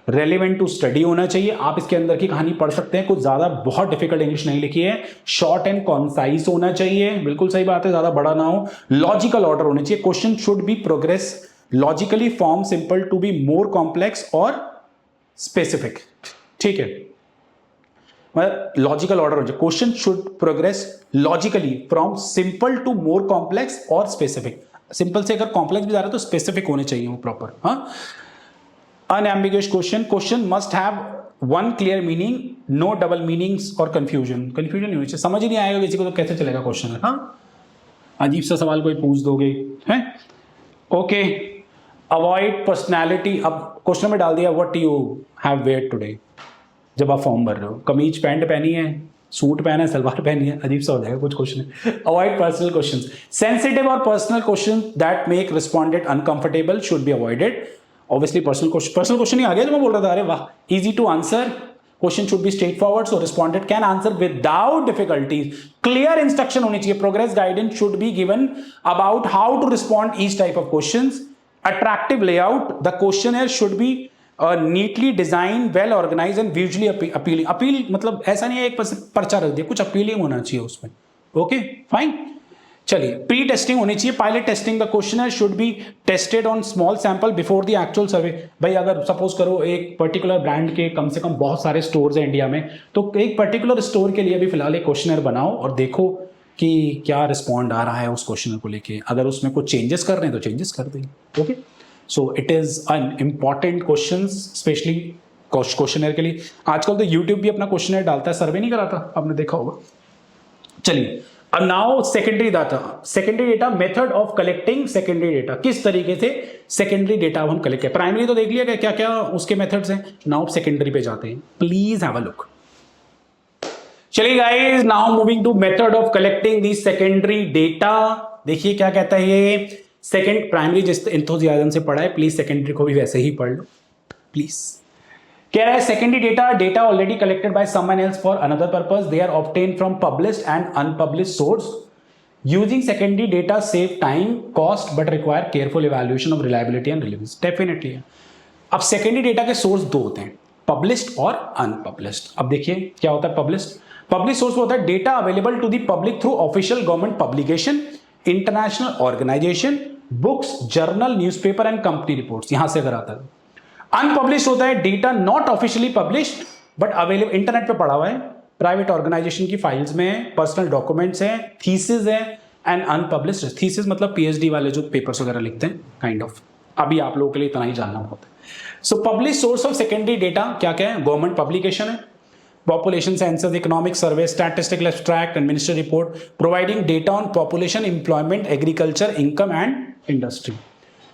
रेलिवेंट टू स्टडी होना चाहिए, आप इसके अंदर की कहानी पढ़ सकते हैं, कुछ ज्यादा बहुत डिफिकल्ट इंग्लिश नहीं लिखी है, शॉर्ट एंड कॉन्साइज होना चाहिए, बिल्कुल सही बात है, ज्यादा बड़ा ना हो, लॉजिकल ऑर्डर होना चाहिए, question should be progress logically from simple to be more complex और स्पेसिफिक, ठीक है, मतलब लॉजिकल ऑर्डर हो जाए, question should progress logically from simple to more complex और स्पेसिफिक, सिंपल से अगर कॉम्प्लेक्स भी जा रहा है तो स्पेसिफिक होने चाहिए वो प्रॉपर, हाँ। Unambiguous question must have one clear meaning, no double meanings और कंफ्यूजन नहीं होनी चाहिए, समझ ही नहीं आएगा किसी को तो कैसे चलेगा क्वेश्चन, हाँ। अजीब सा सवाल कोई पूछ दोगे, हैं, ओके। अवॉइड पर्सनैलिटी, अब क्वेश्चन में डाल दिया what you have wear today, जब आप फॉर्म भर रहे हो, कमीज पैंट पहनी है, सूट पहना है, सलवार पहनी है, अजीब सा हो जाएगा कुछ question. Avoid personal questions, sensitive और personal question that make respondent uncomfortable should be avoided. Obviously personal question ही आ गया जो मैं बोल रहा था, अरे वाह, easy to answer, question should be straightforward so respondent can answer without difficulties, clear instruction होनी चाहिए, progress guidance should be given about how to respond each type of questions, attractive layout, the questionnaire should be neatly design, well organise and visually appealing, appeal मतलब ऐसा नहीं है एक पर्चा रख दिया, कुछ अपीलिंग होना चाहिए उसमें, ओके फाइन। चलिए, प्री टेस्टिंग होनी चाहिए, pilot testing, the questionnaire should be tested on small sample before the actual survey. भाई अगर सपोज करो एक पर्टिकुलर ब्रांड के कम से कम बहुत सारे स्टोर्स हैं इंडिया में, तो एक पर्टिकुलर स्टोर के लिए भी फिलहाल एक क्वेश्चनर बनाओ और देखो कि क्या रिस्पॉन्ड आ रहा है उस क्वेश्चनर को लेके, अगर उसमें कुछ चेंजेस कर रहे हैं तो चेंजेस कर देंगे, okay. So it is an important question, specially questionnaire के लिए। आजकल तो यूट्यूब भी अपना क्वेश्चनर डालता है, सर्वे नहीं कराता, आपने देखा होगा। चलिए, अब now secondary data, method of collecting secondary data, किस तरीके से सेकेंडरी डेटा हम कलेक्ट करें। प्राइमरी तो देख लिया क्या क्या उसके मेथड्स हैं, नाउ सेकेंडरी पे जाते हैं, प्लीज हैव अ लुक। चलिए guys, now moving to method of collecting the secondary data. देखिए क्या कहता है ये, सेकेंड प्राइमरी जिस एंथुसियाज्म से पढ़ा है, प्लीज सेकेंडरी को भी वैसे ही पढ़ लो प्लीज। कह रहा है secondary data already collected by someone else for another purpose, they are obtained from published and unpublished source, using secondary data save time cost but require careful evaluation of reliability and relevance. Definitely है। अब secondary data के source दो होते हैं, published और unpublished. अब देखिए क्या होता है पब्लिश्ड। पब्लिश सोर्स होता है data available to the public through official government publication, international organisation, books, journal, newspaper and company reports, यहां से अगर आता है। अनपब्लिश्ड होता है data not officially published but available, internet पे पड़ा हुआ है, प्राइवेट ऑर्गेनाइजेशन की फाइल्स में है, पर्सनल डॉक्यूमेंट्स हैं, थीसिस है, एंड अनपब्लिश्ड। थीसिस मतलब पीएचडी वाले जो पेपर्स वगैरह लिखते हैं, काइंड ऑफ। अभी आप लोगों के लिए इतना ही जानना होता है। So publish source of secondary data क्या क्या है, गवर्नमेंट पब्लिकेशन है, population census, economic survey, statistical abstract and ministry report providing data on population, employment, agriculture, income and industry.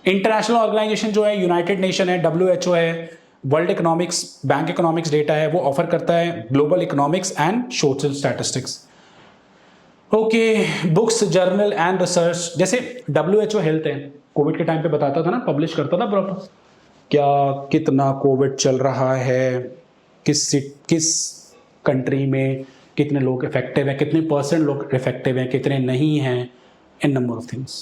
International organisation जो है, यूनाइटेड नेशन है, WHO है, world economics, bank economics data है, वो ऑफर करता है global economics and social statistics. Okay, books, journal and research, जैसे WHO health है, कोविड के टाइम पे बताता था ना, पब्लिश करता था प्रॉपर, क्या कितना कोविड चल रहा है, किस कंट्री में कितने लोग इफेक्टिव हैं, कितने % लोग इफेक्टिव हैं, कितने नहीं हैं, in number of things.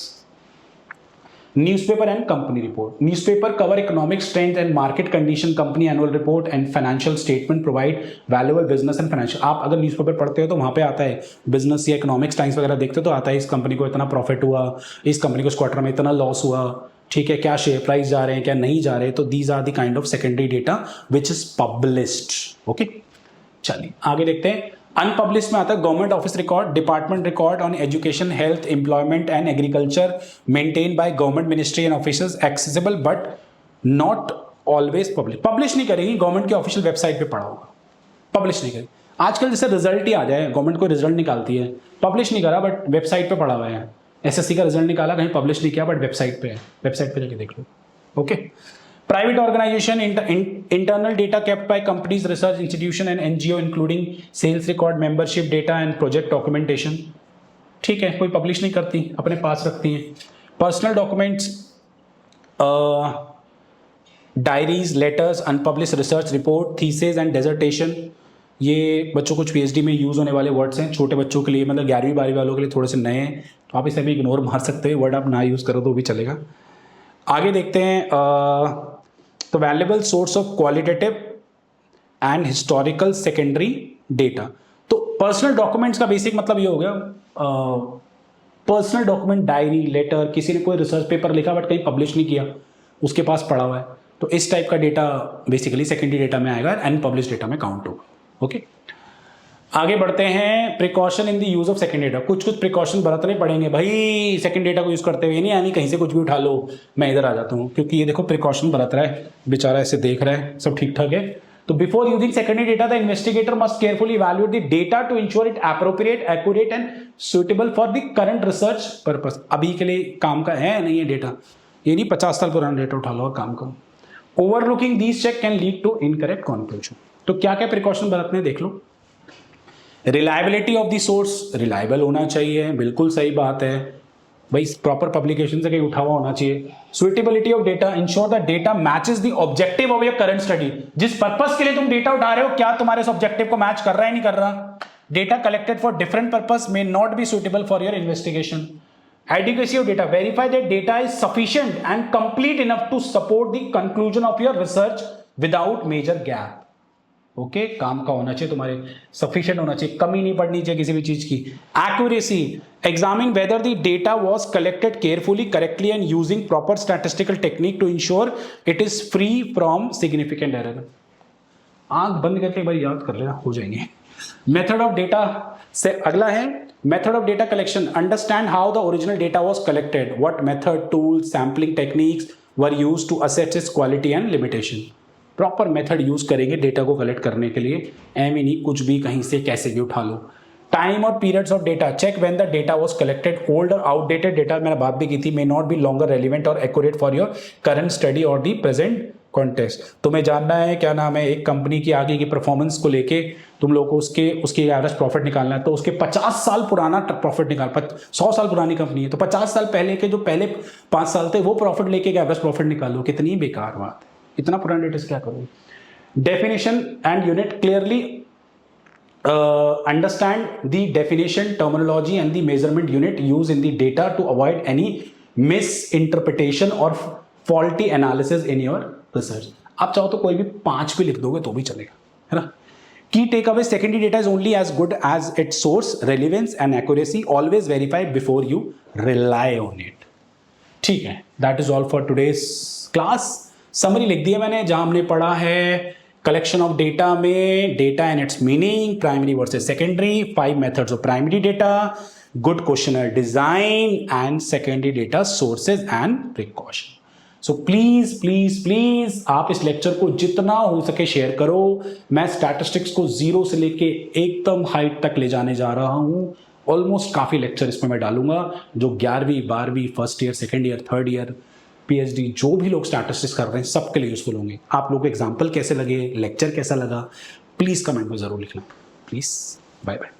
Newspaper and company report, newspaper cover economics trends and market condition, company annual report and financial statement provide valuable business and financial. आप अगर न्यूज़पेपर पढ़ते हो तो वहां पे आता है बिजनेस या इकोनॉमिक्स टाइम्स वगैरह देखते हो तो आता है इस कंपनी को इतना प्रॉफिट हुआ, इस कंपनी को इस क्वार्टर में इतना लॉस हुआ, ठीक है, क्या शेयर प्राइस जा रहे हैं, क्या नहीं जा रहे, तो these are the kind of secondary data which is published. Okay, चलिए आगे देखते हैं। अनपब्लिश्ड में आता है government office record, department record on education, health, employment and agriculture maintain by government ministry and officers, accessible but not always publish. Publish नहीं करेगी, government की ऑफिशियल वेबसाइट पे पड़ा होगा, पब्लिश नहीं करेगी। आजकल जैसे रिजल्ट ही आ जाए, गवर्नमेंट कोई रिजल्ट निकालती है, पब्लिश नहीं करा बट वेबसाइट पे पड़ा हुआ है, एसएससी का रिजल्ट निकाला, कहीं पब्लिश नहीं किया, बट वेबसाइट पे है, वेबसाइट पे जाके देख लो। Okay. Private organisation, internal data kept by companies, research institution and NGO including sales record, membership data and project documentation. ठीक है, कोई पब्लिश नहीं करती, अपने पास रखती हैं। Personal documents, diaries, letters, unpublish research report, thesis and dissertation. ये बच्चों को पीएचडी में यूज़ होने वाले वर्ड्स हैं, छोटे बच्चों के लिए, मतलब 11वीं 12वीं वालों के लिए थोड़े से नए हैं, तो आप इसे भी इग्नोर मार सकते हो, वर्ड आप ना यूज़ करो तो भी चलेगा। आगे देखते हैं, तो valuable source of qualitative and historical secondary data. तो पर्सनल डॉक्यूमेंट्स का बेसिक मतलब ये हो गया, पर्सनल डॉक्यूमेंट, डायरी, लेटर, किसी ने कोई रिसर्च पेपर लिखा बट कहीं पब्लिश नहीं किया, उसके पास पड़ा हुआ है, तो इस टाइप का डेटा बेसिकली सेकेंडरी डेटा में आएगा, अनपब्लिश डेटा में काउंट होगा। ओके, आगे बढ़ते हैं। Precaution in the use of second data, कुछ कुछ प्रिकॉशन बरतने पड़ेंगे भाई सेकंड डेटा को यूज करते हुए, नहीं यानी कहीं से कुछ भी उठा लो मैं इधर आ जाता हूँ, क्योंकि ये देखो प्रिकॉशन बरत रहा है बेचारा, ऐसे देख रहा है सब ठीक ठाक है। तो before using secondary data the investigator must carefully evaluate the data to ensure it appropriate, accurate and suitable for the current research purpose. अभी के लिए काम का है नहीं है डेटा, ये नहीं 50 साल पुराना डेटा उठा लो और काम करो। Overlooking these check can lead to incorrect conclusion. तो क्या क्या प्रिकॉशन बरतने देख लो। Reliability of the source, reliable होना चाहिए, बिल्कुल सही बात है भाई, प्रॉपर पब्लिकेशन से कहीं उठा हुआ होना चाहिए। Suitability of data, ensure the data matches the objective of your current study. जिस पर्पस के लिए तुम डेटा उठा रहे हो, क्या तुम्हारे इस ऑब्जेक्टिव को मैच कर रहा है नहीं कर रहा। Data collected for different purpose may not be suitable for your investigation. Adequacy of data, verify that data is sufficient and complete enough to support the conclusion of your research without major gap. Okay, काम का होना चाहिए तुम्हारे, sufficient होना चाहिए, कमी नहीं पड़नी चाहिए किसी भी चीज की। Accuracy, examine whether the data was collected carefully, correctly and using proper statistical technique to ensure it is free from significant error. आंख बंद करके एक बार याद कर लेना, हो जाएंगे। मेथड ऑफ डेटा से अगला है method of data collection, understand how the original data was collected, what method, tool, sampling techniques were used to assess its quality and limitation. Proper method use करेंगे डेटा को collect करने के लिए, M ही नहीं कुछ भी कहीं से कैसे भी उठा लो। टाइम और periods of data, check when the data was collected, old और आउटडेटेड डेटा, मैंने बात भी की थी, may not be longer relevant और accurate for your current study और दी प्रेजेंट कॉन्टेक्स्ट। तुम्हें जानना है क्या नाम है, एक कंपनी की आगे की परफॉर्मेंस को लेके तुम लोग को उसके एवरेज प्रॉफिट निकालना है, तो उसके 50 साल पुराना प्रॉफिट निकाल, 100 साल पुरानी कंपनी है तो 50 साल पहले के जो पहले 5 साल थे वो प्रॉफिट लेके एवरेज प्रॉफिट निकालो, कितनी बेकार बात है, इतना पुराना डेटा से क्या करोगे। Definition and unit, clearly understand the definition, terminology and the measurement unit used in the data to avoid any misinterpretation or faulty analysis in your research। आप चाहो तो कोई भी 5 भी लिख दोगे तो भी चलेगा, है ना। Key takeaway, secondary data is only as good as its source, relevance and accuracy, always verify before you rely on it। ठीक है, that is all for today's class। Summary लिख दी है मैंने, जहां हमने पढ़ा है कलेक्शन ऑफ डेटा में data and its meaning, primary versus secondary, 5 methods of primary data, good questionnaire design and secondary data sources and precaution. So please please please आप इस लेक्चर को जितना हो सके शेयर करो। मैं स्टैटिस्टिक्स को 0 से लेके एकदम हाइट तक ले जाने जा रहा हूं, ऑलमोस्ट काफी लेक्चर इसमें मैं डालूंगा जो 11वीं 12वीं first year second year third year PhD जो भी लोग स्टैटिस्टिक्स कर रहे हैं सबके लिए यूजफुल होंगे। आप लोग एग्जाम्पल कैसे लगे, लेक्चर कैसा लगा, प्लीज कमेंट में जरूर लिखना। Please, bye bye.